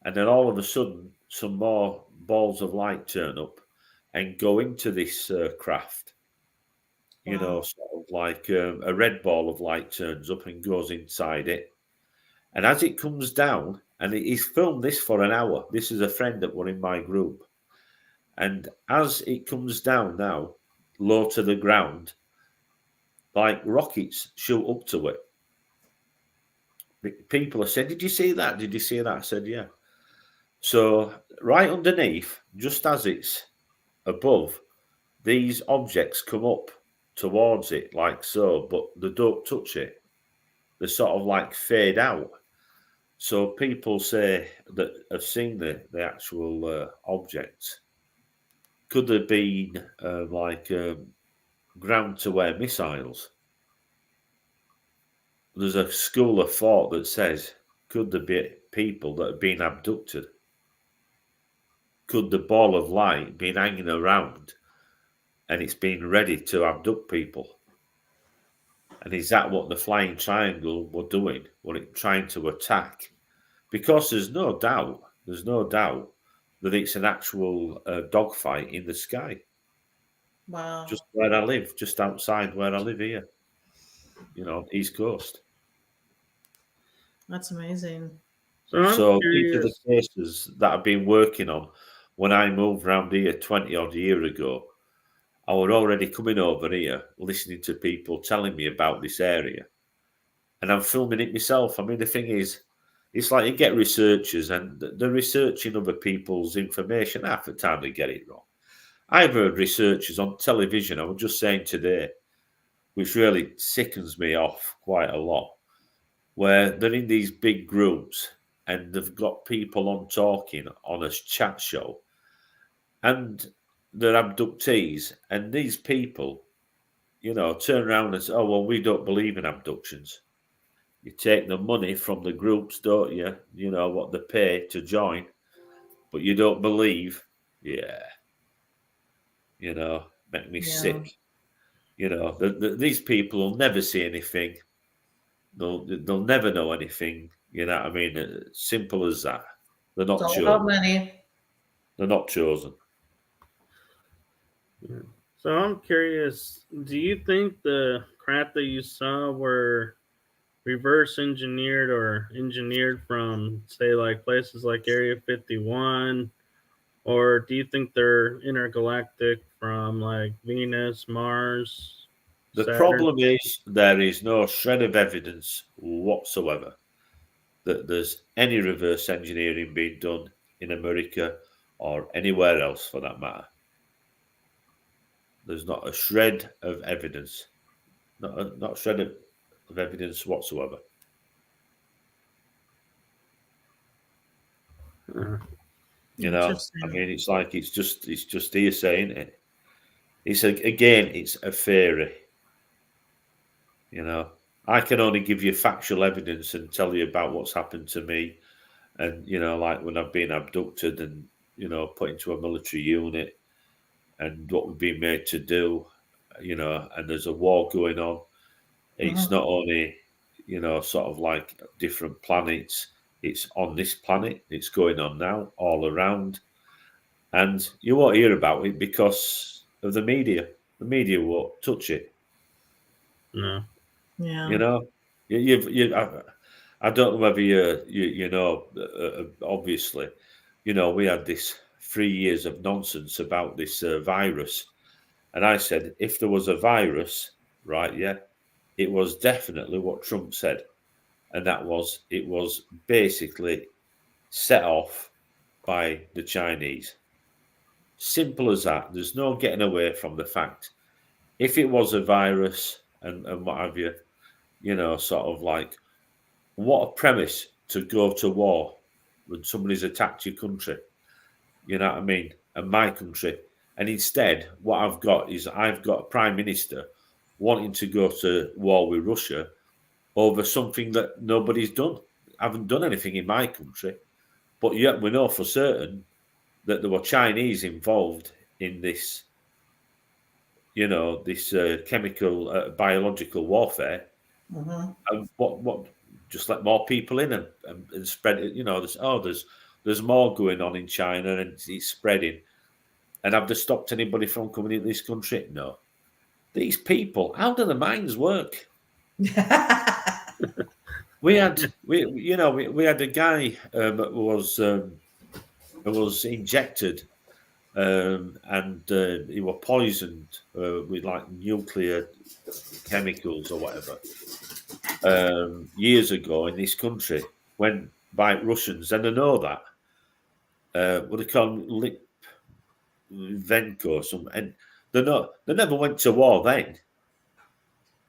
And then all of a sudden, some more balls of light turn up and go into this craft. Wow. Sort of like a red ball of light turns up and goes inside it. And as it comes down, and he's filmed this for an hour. This is a friend that were in my group. And as it comes down now, low to the ground, like rockets shoot up to it. People have said, did you see that? Did you see that? I said, yeah. So right underneath, just as it's above, these objects come up towards it like so, but they don't touch it. They sort of like fade out. So people say that have seen the actual objects. Could have been ground-to-air missiles. There's a school of thought that says, could there be people that have been abducted? Could the ball of light been hanging around and it's been ready to abduct people? And is that what the flying triangle were doing? Were it trying to attack? Because there's no doubt that it's an actual dogfight in the sky. Wow. Just where I live, just outside where I live here, East Coast. That's amazing. So I'm So these are the curious. cases that I've been working on. When I moved around here 20 odd years ago, I was already coming over here, listening to people telling me about this area. And I'm filming it myself. I mean, the thing is, it's like you get researchers and they're researching other people's information. Half the time they get it wrong. I've heard researchers on television, I was just saying today, which really sickens me off quite a lot, where they're in these big groups and they've got people on talking on a chat show and they're abductees. And these people, turn around and say, oh, well, we don't believe in abductions. You take the money from the groups, don't you? You know what they pay to join, but you don't believe. Yeah, make me Yeah. sick. These people will never see anything. They'll never know anything. You know what I mean? Simple as that. They're It's not all about chosen. money. They're not chosen. Yeah. So I'm curious. Do you think the craft that you saw were reverse engineered or engineered from, say, like places like Area 51, or do you think they're intergalactic from like Venus, Mars, The Saturn? problem is there is no shred of evidence whatsoever that there's any reverse engineering being done in America or anywhere else for that matter. There's not a shred of evidence, not a shred of evidence whatsoever. Uh, I mean, it's like it's just hearsay, isn't it? It's a theory. I can only give you factual evidence and tell you about what's happened to me, and like when I've been abducted and put into a military unit, and what we've been made to do, and there's a war going on. It's not only sort of like different planets. It's on this planet. It's going on now all around. And you won't hear about it because of the media. The media won't touch it. no. Yeah. I don't know whether you know. Obviously, we had this 3 years of nonsense about this virus, and I said if there was a virus, right? Yeah, it was definitely what Trump said, and that was it was basically set off by the Chinese. Simple as that. There's no getting away from the fact. If it was a virus and what have you, sort of like, what a premise to go to war when somebody's attacked your country. You know what I mean? And my country. And instead, what I've got is I've got a prime minister wanting to go to war with Russia over something that nobody's done. I haven't done anything in my country. But yet we know for certain that there were Chinese involved in this, this chemical, biological warfare. And what just let more people in and spread it. There's more going on in China and it's spreading. And have they stopped anybody from coming into this country? No. These people, how do the minds work? We had a guy who was injected and he was poisoned with like nuclear chemicals or whatever years ago in this country when by Russians, and I know that what they call them, Venko or something, and they never went to war then.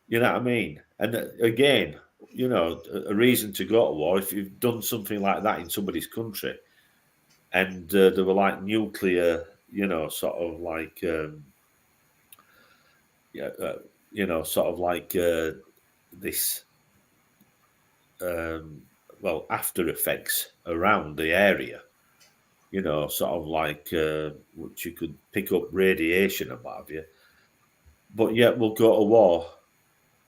You know what I mean? And again, a reason to go to war if you've done something like that in somebody's country, and they were like nuclear, sort of like, sort of like this, after effects around the area, sort of like which you could pick up radiation and what have you. But yet we'll go to war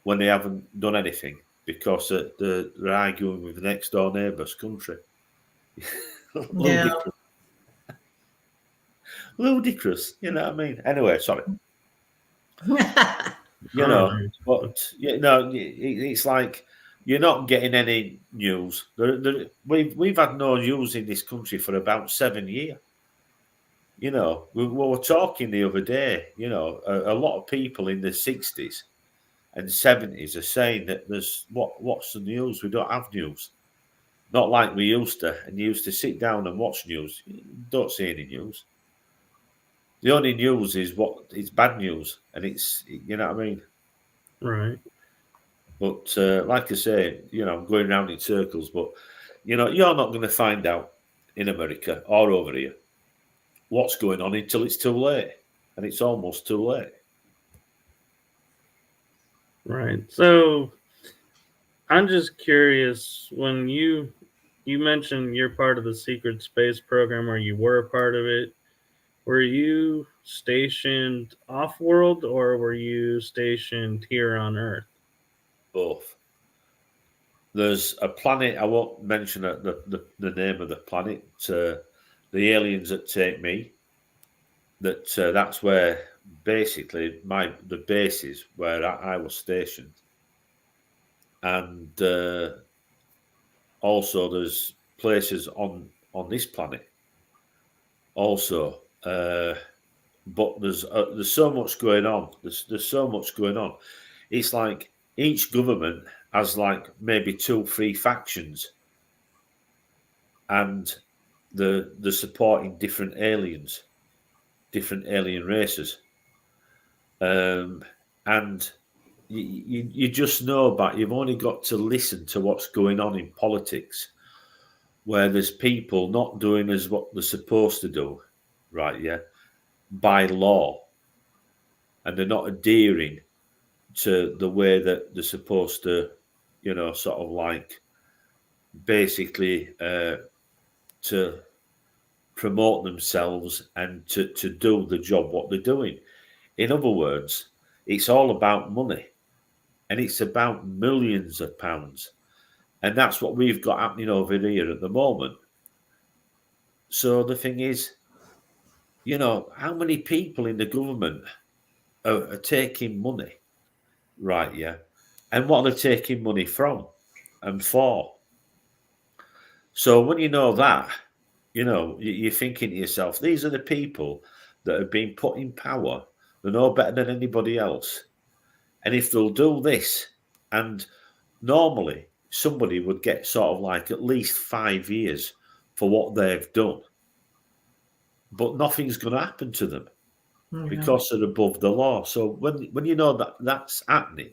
when they haven't done anything because they're arguing with the next door neighbour's country. Yeah. Ludicrous, you know what I mean? Anyway, sorry. But it's like you're not getting any news. We've had no news in this country for about 7 years. You know, we were talking the other day, you know, a lot of people in the 60s and 70s are saying that what's the news? We don't have news. Not like we used to. And you used to sit down and watch news. You don't see any news. The only news is it's bad news. And it's, you know what I mean? Right. But like I say, you know, I'm going round in circles. But, you know, you're not going to find out in America or over here what's going on until it's too late. And it's almost too late. Right. So I'm just curious, when you mentioned you're part of the secret space program, or you were a part of it, were you stationed off-world or were you stationed here on Earth? Both. There's a planet, I won't mention the name of the planet, the aliens that take me, that's where basically the base is where I was stationed. And also there's places on this planet also. But there's so much going on. There's so much going on. It's like each government has like maybe 2-3 factions, and they're supporting different aliens, different alien races. And you just know about, you've only got to listen to what's going on in politics, where there's people not doing as what they're supposed to do, right? Yeah, by law, and they're not adhering to the way that they're supposed to, you know, sort of like basically to promote themselves and to do the job what they're doing. In other words, it's all about money, and it's about millions of pounds, and that's what we've got happening over here at the moment. So the thing is, you know, how many people in the government are taking money, right? Yeah, and what they're taking money from and for. So when you know that, you know, you're thinking to yourself, these are the people that have been put in power. They're no better than anybody else. And if they'll do this, and normally somebody would get sort of like at least 5 years for what they've done. But nothing's going to happen to them because they're above the law. So when you know that that's happening,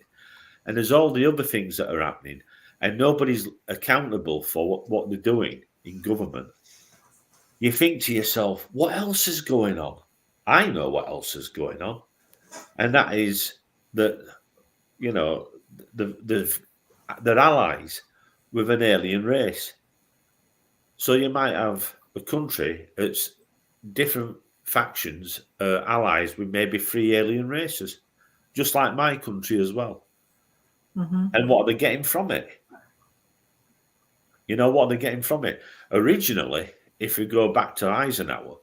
and there's all the other things that are happening, and nobody's accountable for what they're doing in government, you think to yourself, what else is going on? I know what else is going on. And that is that, you know, they're allies with an alien race. So you might have a country that's different factions, allies with maybe 3 alien races, just like my country as well. Mm-hmm. And what are they getting from it? You know, what are they getting from it? Originally, if we go back to Eisenhower,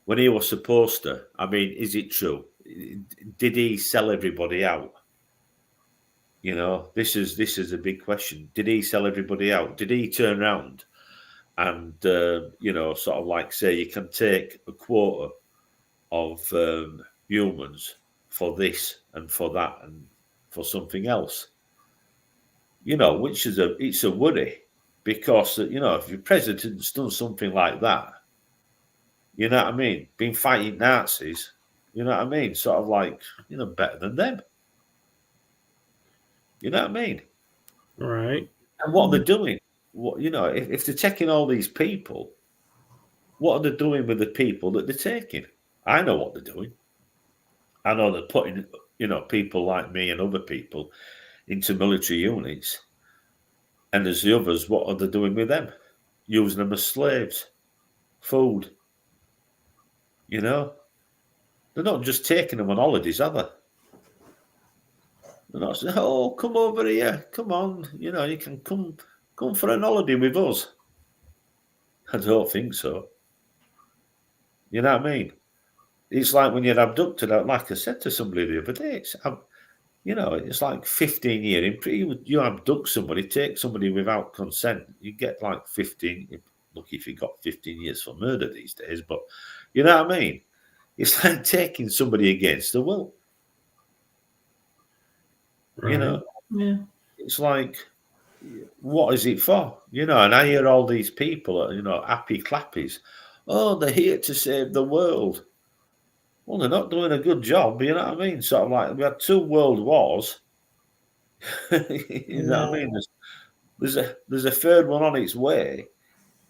when he was supposed to, I mean, is it true? Did he sell everybody out? You know, this is a big question. Did he sell everybody out? Did he turn around and, you know, sort of like say you can take a quarter of humans for this and for that and for something else? You know, which is it's a worry, because, you know, if your president's done something like that, you know what I mean, been fighting Nazis, you know what I mean, sort of like, you know, better than them. You know what I mean? Right. And what they're doing, what, you know, if they're taking all these people, what are they doing with the people that they're taking? I know what they're doing. I know they're putting, you know, people like me and other people into military units. And there's the others, what are they doing with them? Using them as slaves, food. You know? They're not just taking them on holidays, are they? They're not saying, oh, come over here, come on, you know, you can come for an holiday with us. I don't think so. You know what I mean? It's like when you're abducted, like I said to somebody the other day, You know, it's like 15 years. You abduct somebody, take somebody without consent, you get like 15. Lucky if you got 15 years for murder these days, but you know what I mean? It's like taking somebody against the will. Right. You know, Yeah. it's like, what is it for? You know, and I hear all these people, you know, happy clappies. Oh, they're here to save the world. Well, they're not doing a good job, you know what I mean? Sort of like we had 2 world wars. You know what I mean? There's a third one on its way.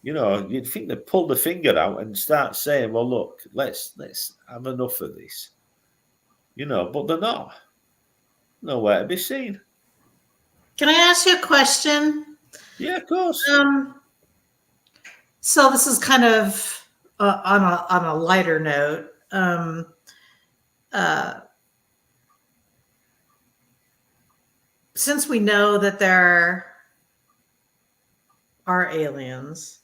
You know, you'd think they'd pull the finger out and start saying, well, look, let's have enough of this. You know, but they're not. Nowhere to be seen. Can I ask you a question? Yeah, of course. So this is kind of on a lighter note. Since we know that there are aliens,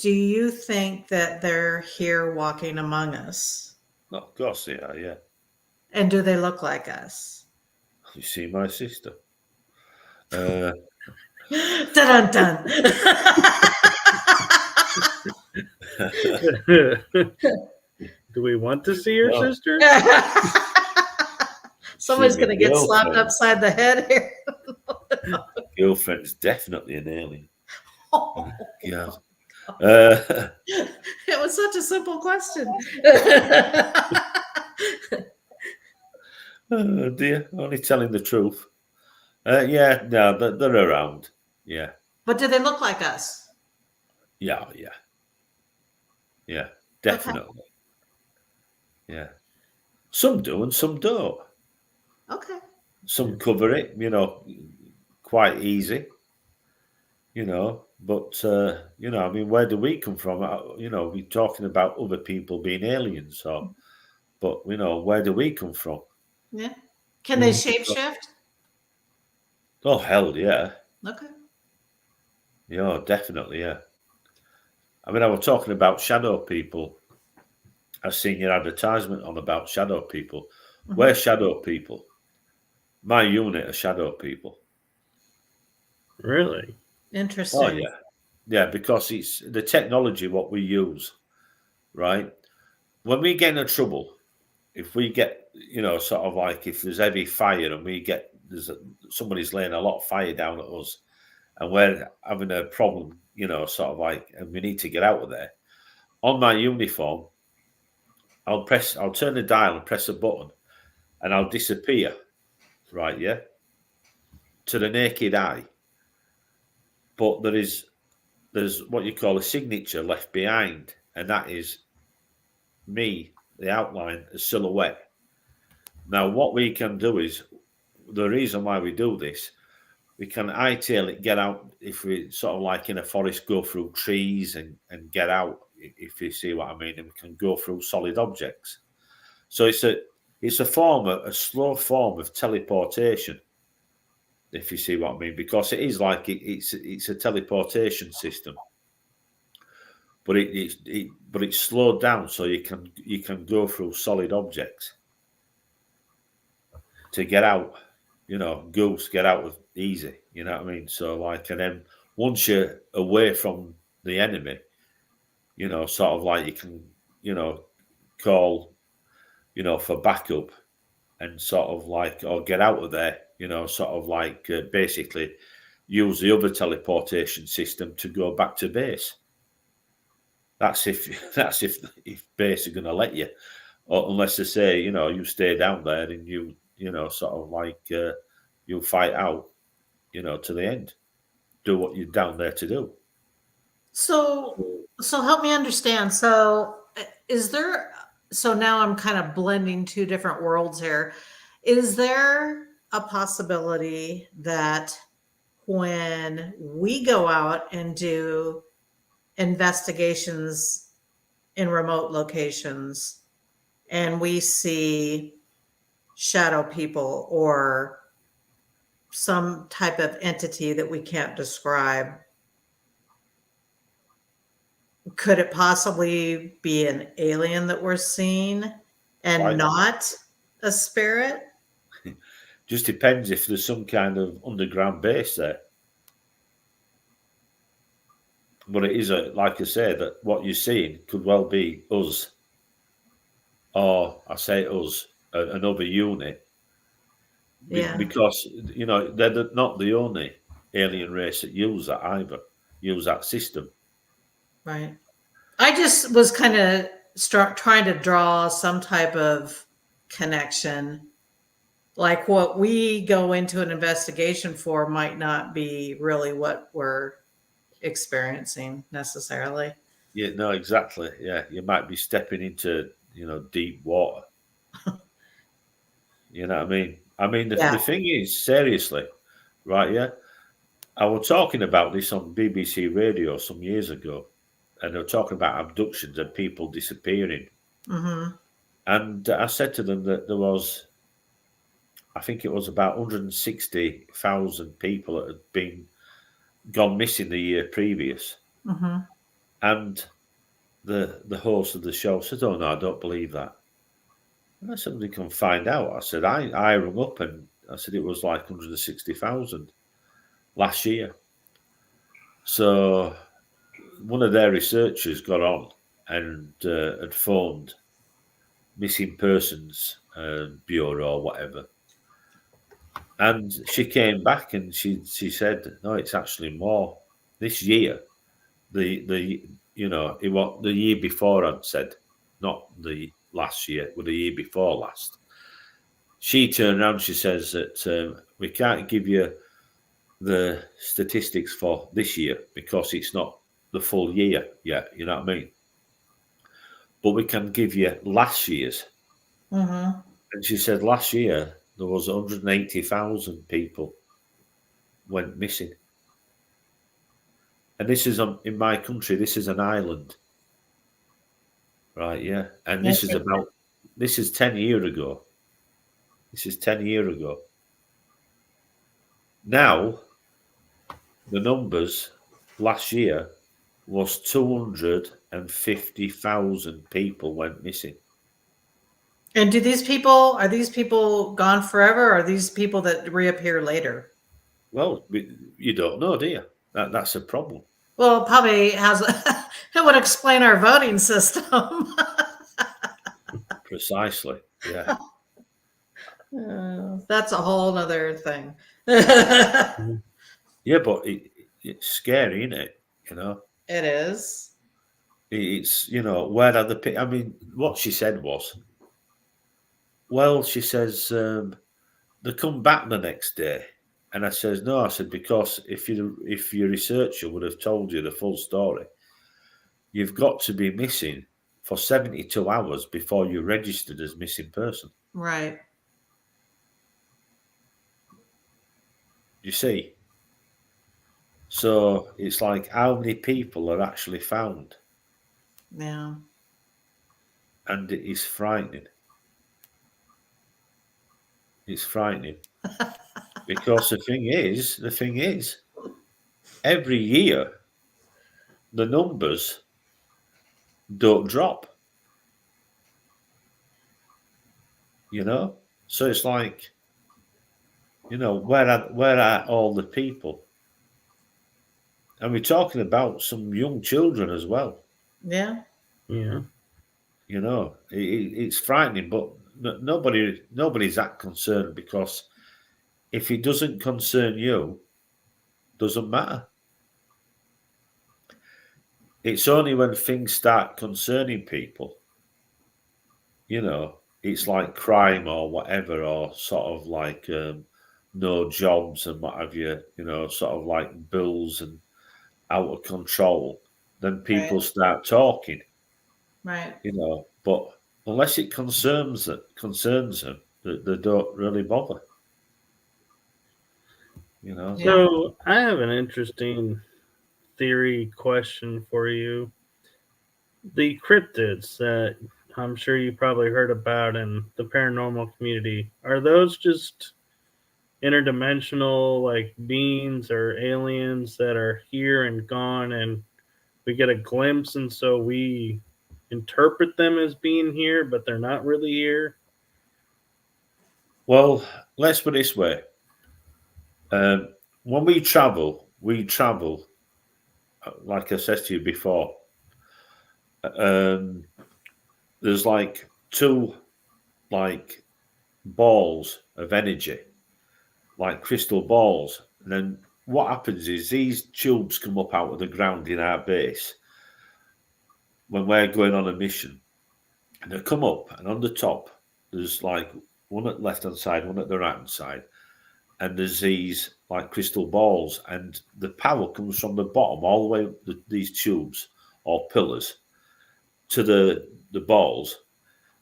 do you think that they're here walking among us? Of course they are, yeah. And do they look like us? You see my sister. Dun dun dun. Do we want to see your No. sister? Somebody's See my going to get slapped girlfriend. upside the head here. Girlfriend's definitely an alien. Oh, Yeah. it was such a simple question. Oh dear, only telling the truth. Yeah, no, they're around. Yeah, But do they look like us? yeah, definitely. Yeah, some do and some don't. Okay. Some cover it, you know, quite easy. You know, but you know, I mean, where do we come from? You know, we're talking about other people being aliens, so, but you know, where do we come from? Yeah. Can they shapeshift? Oh hell, yeah. Okay. Yeah, definitely, yeah. I mean, I was talking about shadow people. I've seen your advertisement on about shadow people. Mhm. We're shadow people. My unit are shadow people. Really? Interesting. Oh yeah, yeah, because it's the technology what we use, right? When we get into trouble, if we get, you know, sort of like if there's heavy fire and somebody's laying a lot of fire down at us, and we're having a problem, you know, sort of like, and we need to get out of there. On my uniform, I'll turn the dial and press a button, and I'll disappear, right? Yeah, to the naked eye. But there's what you call a signature left behind, and that is me, the outline, a silhouette. Now, what we can do is, the reason why we do this, we can hightail it, get out, if we sort of like in a forest, go through trees and get out, if you see what I mean, and we can go through solid objects. So it's a slow form of teleportation, if you see what I mean, because it is like it's a teleportation system, but it's slowed down so you can go through solid objects to get out. You know, goose get out with easy. You know what I mean? So like, and then once you're away from the enemy, you know, sort of like you can, you know, call, you know, for backup and sort of like, or get out of there, you know, sort of like basically use the other teleportation system to go back to base. That's if base are going to let you, or unless they say, you know, you stay down there and you know, sort of like you fight out, you know, to the end, do what you're down there to do. So help me understand. So now I'm kind of blending two different worlds here. Is there a possibility that when we go out and do investigations in remote locations and we see shadow people or some type of entity that we can't describe, could it possibly be an alien that we're seeing and Why not? not a spirit? Just depends if there's some kind of underground base there. But it is, like I say, that what you're seeing could well be us, or I say us, another unit, Yeah. because, you know, they're not the only alien race that use that either, use that system. Right. I just was kind of trying to draw some type of connection. Like what we go into an investigation for might not be really what we're experiencing necessarily. Yeah, no, exactly. Yeah, you might be stepping into, you know, deep water. You know what I mean? I mean, the thing is, seriously, right? Yeah, I was talking about this on BBC Radio some years ago, and they were talking about abductions and people disappearing. Mm-hmm. And I said to them that there was, I think it was about 160,000 people that had gone missing the year previous. Mm-hmm. And the host of the show said, "Oh no, I don't believe that." And I said, "We can find out." I said, I rung up and I said it was like 160,000 last year. So one of their researchers got on and had phoned Missing Persons Bureau or whatever. And she came back and she said, "No, it's actually more. This year, the you know, what the year before I'd said, not the last year, but the year before last." She turned around, she says that we can't give you the statistics for this year because it's not the full year yet, you know what I mean? But we can give you last year's. Mm-hmm. And she said last year there was 180,000 people went missing. And this is in my country, this is an island. Right, yeah. And this is 10 years ago. This is 10 years ago. Now, the numbers last year was 250,000 people went missing. And are these people gone forever, or are these people that reappear later? Well, you don't know, do you? That's a problem. Well, probably it would explain our voting system. Precisely, yeah. That's a whole other thing. Yeah, but it's scary, isn't it? You know? It is. It's, you know, where are the... I mean, what she said was, well, she says, they come back the next day. And I says, no, I said, because if your researcher would have told you the full story, you've got to be missing for 72 hours before you're registered as missing person. Right. You see? So it's like, how many people are actually found? Yeah. And it is frightening. It's frightening. Because the thing is, every year, the numbers don't drop. You know? So it's like, you know, where are all the people? And we're talking about some young children as well. Yeah. Yeah. You know, it's frightening, but nobody's that concerned, because if it doesn't concern you, doesn't matter. It's only when things start concerning people, you know, it's like crime or whatever, or sort of like no jobs and what have you, you know, sort of like bills and out of control, then people start talking. Right. You know, but unless it concerns them, they don't really bother. You know. So I have an interesting theory question for you. The cryptids that I'm sure you probably heard about in the paranormal community, are those just interdimensional like beings or aliens that are here and gone, and we get a glimpse, and so we interpret them as being here, but they're not really here? Well, let's put it this way. When we travel, like I said to you before, there's like two like balls of energy, like crystal balls. And then what happens is these tubes come up out of the ground in our base when we're going on a mission. And they come up, and on the top, there's like one at the left-hand side, one at the right-hand side. And there's these like crystal balls, and the power comes from the bottom all the way up these tubes or pillars to the balls.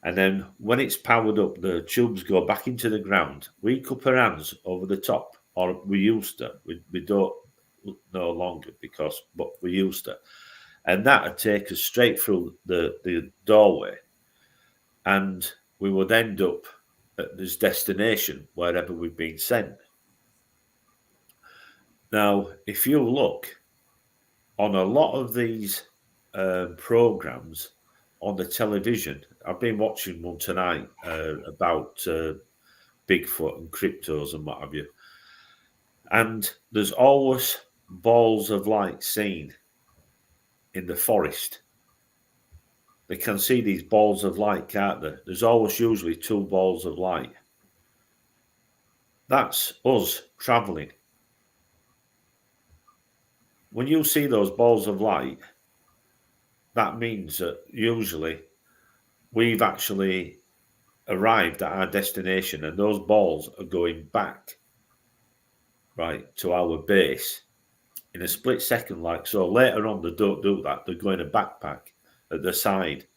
And then when it's powered up, the tubes go back into the ground. We cup our hands over the top, or we used to. We don't no longer but we used to. And that would take us straight through the doorway. And we would end up at this destination, wherever we've been sent. Now, if you look on a lot of these programs on the television, I've been watching one tonight about Bigfoot and cryptos and what have you. And there's always balls of light seen in the forest. They can see these balls of light, can't they? There's always usually two balls of light. That's us traveling. When you see those balls of light, that means that usually we've actually arrived at our destination, and those balls are going back, right, to our base in a split second. Like so, later on, they don't do that. They're going to backpack at the side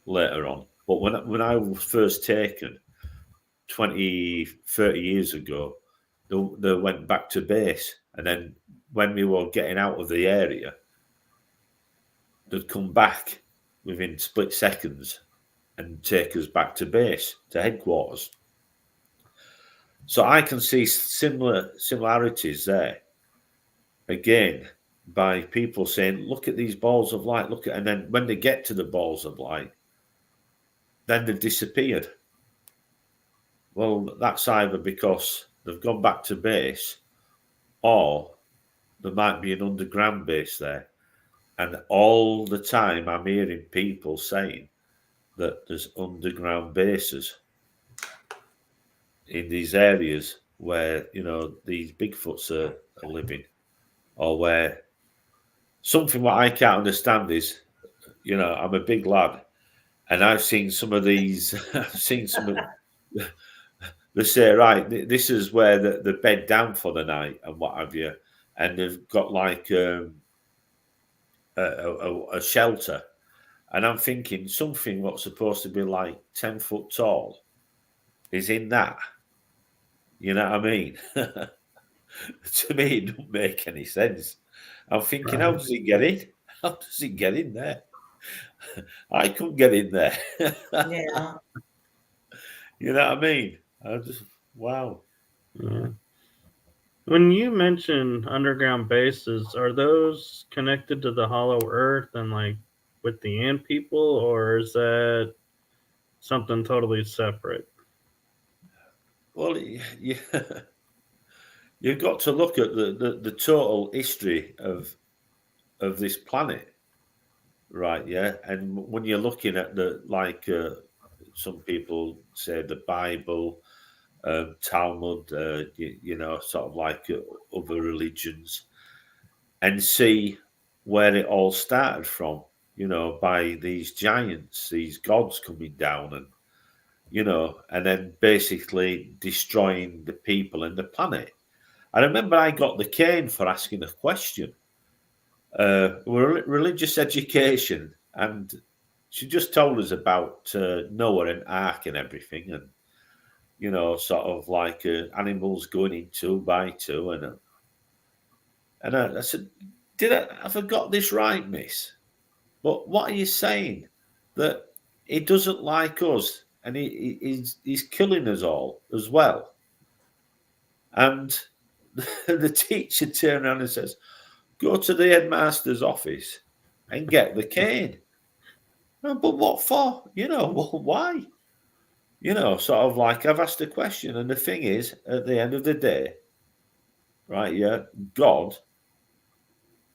later on. But when I was first taken 20, 30 years ago, they went back to base. And then when we were getting out of the area, they'd come back within split seconds and take us back to base, to headquarters. So I can see similarities there. Again, by people saying, look at these balls of light, and then when they get to the balls of light, then they've disappeared. Well, that's either because they've gone back to base, or there might be an underground base there. And all the time I'm hearing people saying that there's underground bases in these areas where, these Bigfoots are living, or where something what I can't understand is, I'm a big lad, and I've seen some of these, they say, right, this is where the bed down for the night and what have you, and they've got like a shelter, and I'm thinking something what's supposed to be like 10 foot tall is in that. You know what I mean? To me, it don't make any sense. I'm thinking, How does it get in? How does it get in there? I couldn't get in there. Yeah. You know what I mean? I just, wow. Yeah. When you mention underground bases, are those connected to the Hollow Earth and like with the Ant people, or is that something totally separate? Well, yeah. You've got to look at the total history of this planet, right? Yeah, and when you're looking at some people say the Bible, Talmud, sort of like other religions, and see where it all started from, by these giants, these gods coming down and, and then basically destroying the people and the planet. I remember I got the cane for asking a question. Religious education, and she just told us about Noah and Ark and everything, and sort of like animals going in 2 by 2, and I said, have I got this right, miss? But what are you saying? That he doesn't like us, and he's killing us all as well. And the teacher turned around and says, go to the headmaster's office and get the cane. But what for? Why? sort of like I've asked a question, and the thing is, at the end of the day, right? Yeah, God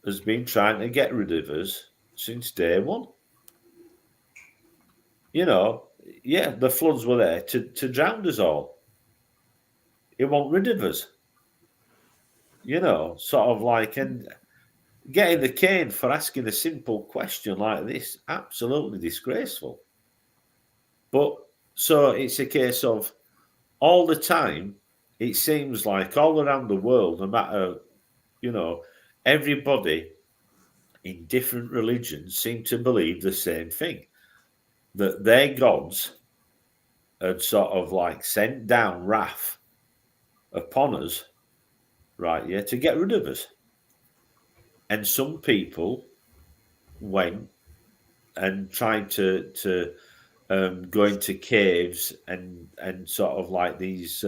has been trying to get rid of us since day one. Yeah, the floods were there to drown us all. It won't rid of us. Sort of like, and getting the cane for asking a simple question like this, absolutely disgraceful. But so it's a case of all the time, it seems like all around the world, no matter, everybody in different religions seem to believe the same thing, that their gods had sort of like sent down wrath upon us, right? Yeah, to get rid of us. And some people went and tried to go into caves and sort of like these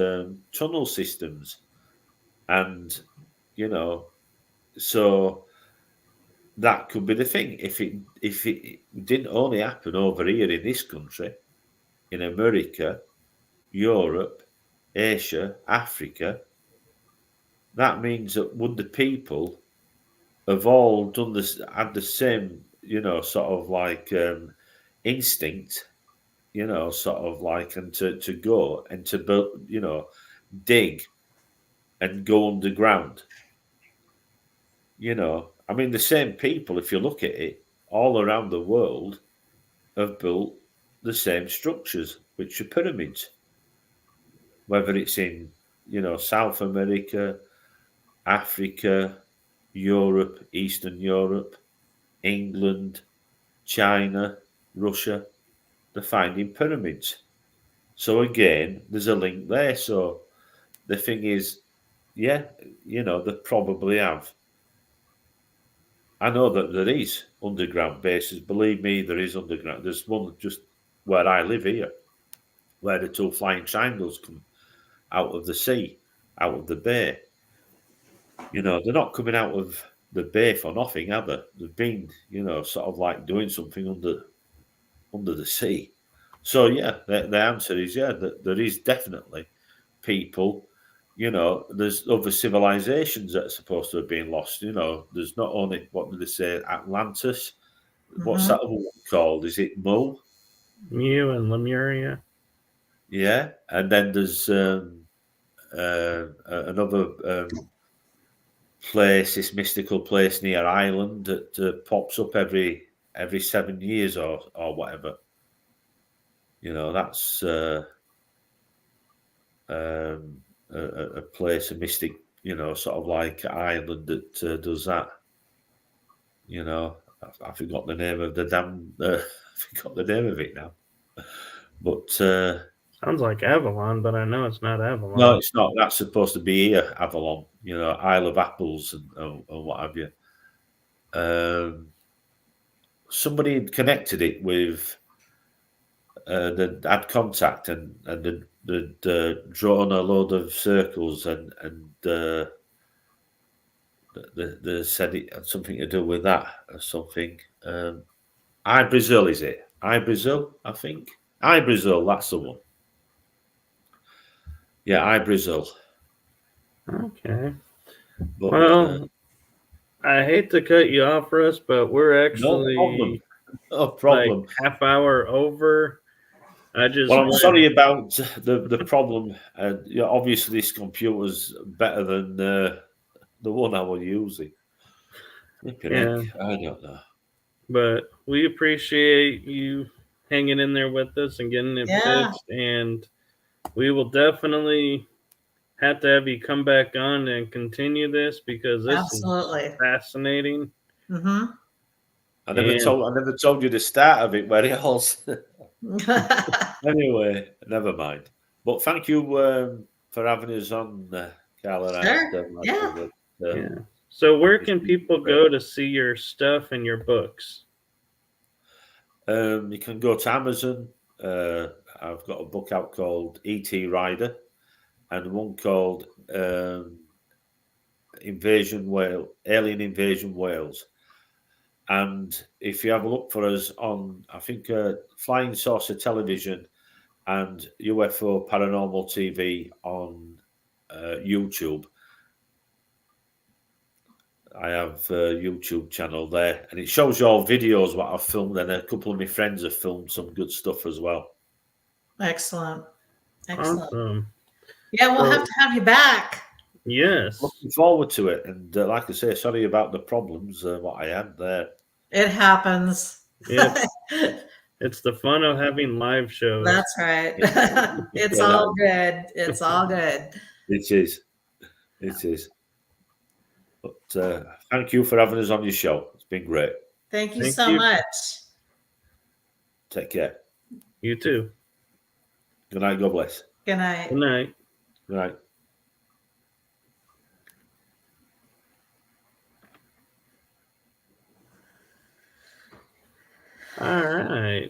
tunnel systems, and so that could be the thing. If it didn't only happen over here in this country, in America, Europe, Asia, Africa, that means that would the people have all done this, had the same, sort of like instinct, sort of like, and to go and to build, dig and go underground. I mean, the same people, if you look at it, all around the world have built the same structures, which are pyramids. Whether it's in, South America, Africa, Europe, Eastern Europe, England, China, Russia, they're finding pyramids. So again, there's a link there. So the thing is, yeah, they probably have. I know that there is underground bases. Believe me, there is underground. There's one just where I live here, where the two flying triangles come out of the sea, out of the bay. They're not coming out of the bay for nothing, have they? They've been, sort of like doing something under the sea. So yeah, the answer is yeah, that there is definitely people. There's other civilizations that are supposed to have been lost. There's not only, what did they say, Atlantis. What's that other one called? Is it Mu? Mu and Lemuria. Yeah, and then there's another place, this mystical place near Ireland that pops up every 7 years or whatever. That's a place, a mystic, sort of like Ireland that does that. I forgot the name of the damn. I forgot the name of it now. But sounds like Avalon, but I know it's not Avalon. No, it's not. That's supposed to be here, Avalon. Isle of Apples and what have you. Somebody had connected it with had contact and they'd drawn a load of circles and they said it had something to do with that or something. Brazil, is it? Brazil, I think. Brazil, that's the one. Yeah, Brazil. Okay. But, well, I hate to cut you off, Russ, but we're actually no problem. Like half hour over. I'm sorry about the problem. Obviously, this computer's better than the one I was using. Yeah. I don't know. But we appreciate you hanging in there with us and getting it fixed. And we will definitely have to have you come back on and continue this because this is fascinating. Mm-hmm. I never told you the start of it, where else? Anyway, never mind. But thank you for having us on, Carla. Sure. Yeah. So where can people go to see your stuff and your books? You can go to Amazon. I've got a book out called E.T. Rider and one called Alien Invasion Wales. And if you have a look for us on, I think, Flying Saucer Television and UFO Paranormal TV on YouTube. I have a YouTube channel there, and it shows you all videos what I've filmed, and a couple of my friends have filmed some good stuff as well. Excellent. Awesome. Yeah, we'll have to have you back. Yes. Looking forward to it, and like I say, sorry about the problems what I had there. It happens. Yep. It's the fun of having live shows. That's right. It's all good. It's all good. It is. It is. But thank you for having us on your show. It's been great. Thank you so much. Take care. You too. Good night. God bless. Good night. Good night. Good night. All right.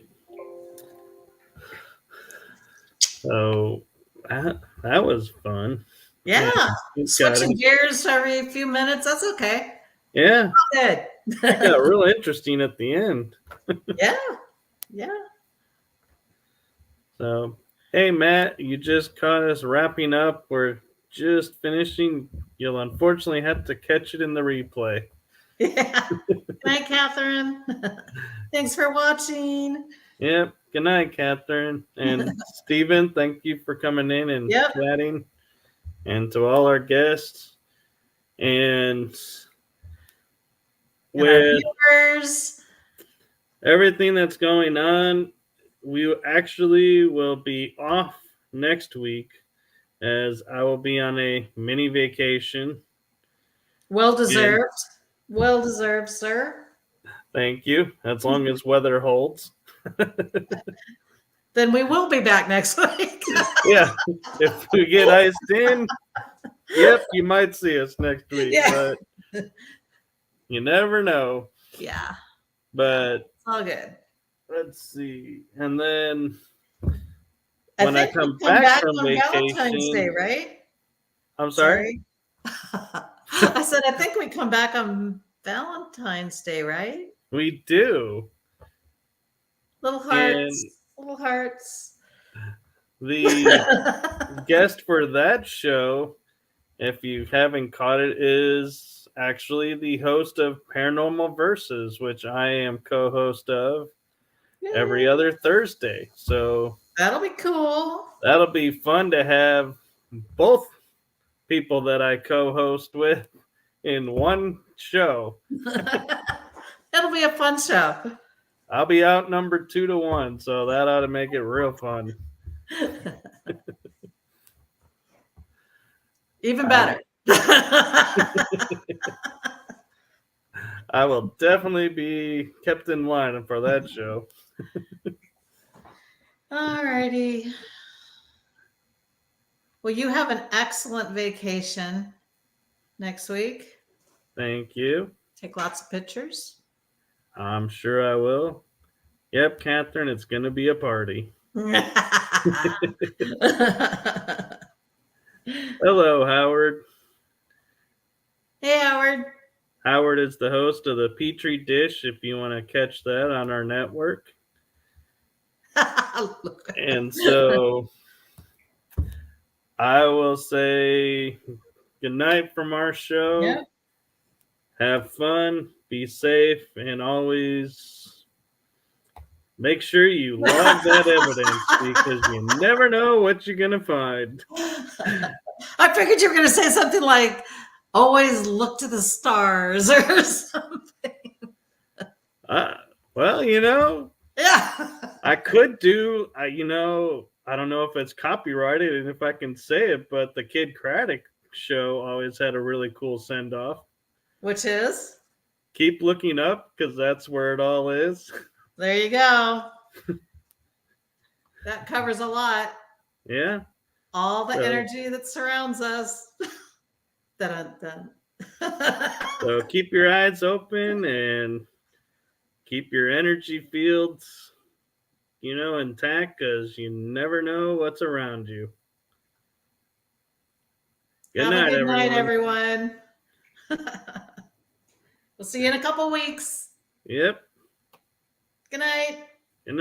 So that was fun. Yeah. Yeah, Switching gears every few minutes. That's okay. Yeah. Good. It got real interesting at the end. Yeah. Yeah. So, hey, Matt, you just caught us wrapping up. We're just finishing. You'll unfortunately have to catch it in the replay. Yeah. Good night, Catherine. Thanks for watching. Yep. Good night, Catherine. And Stephen, thank you for coming in and chatting. And to all our guests. And with viewers, everything that's going on, we actually will be off next week as I will be on a mini vacation. Well deserved. Well deserved, sir. Thank you. As long as weather holds. Then we will be back next week. Yeah. If we get iced in, yep, you might see us next week. Yeah. But you never know. Yeah. But it's all good. Let's see. And then when I come back from vacation, Valentine's Day, right? I'm sorry? I said, I think we come back on Valentine's Day, right? We do. Little hearts. Little hearts. The guest for that show, if you haven't caught it, is actually the host of Paranormal Versus, which I am co-host of every other Thursday. So that'll be cool. That'll be fun to have both people that I co-host with in one show. It'll be a fun show. I'll be outnumbered 2-1, so that ought to make it real fun. Even better. I will definitely be kept in line for that show. All righty. Well, you have an excellent vacation next week. Thank you. Take lots of pictures. I'm sure I will. Yep, Catherine, it's going to be a party. Hello, Howard. Hey, Howard. Howard is the host of the Petri Dish, if you want to catch that on our network. And so I will say good night from our show. Yep. Have fun, be safe, and always make sure you log that evidence because you never know what you're going to find. I figured you were going to say something like, always look to the stars or something. Well, you know, yeah, I could do, you know, I don't know if it's copyrighted and if I can say it, but the Kid Craddock show always had a really cool send off. Which is? Keep looking up because that's where it all is. There you go. That covers a lot. Yeah. All the energy that surrounds us. Dun, dun. So keep your eyes open and keep your energy fields, you know, intact because you never know what's around you. Good Have night, a good everyone. night, everyone. We'll see you in a couple weeks. Yep. Good night.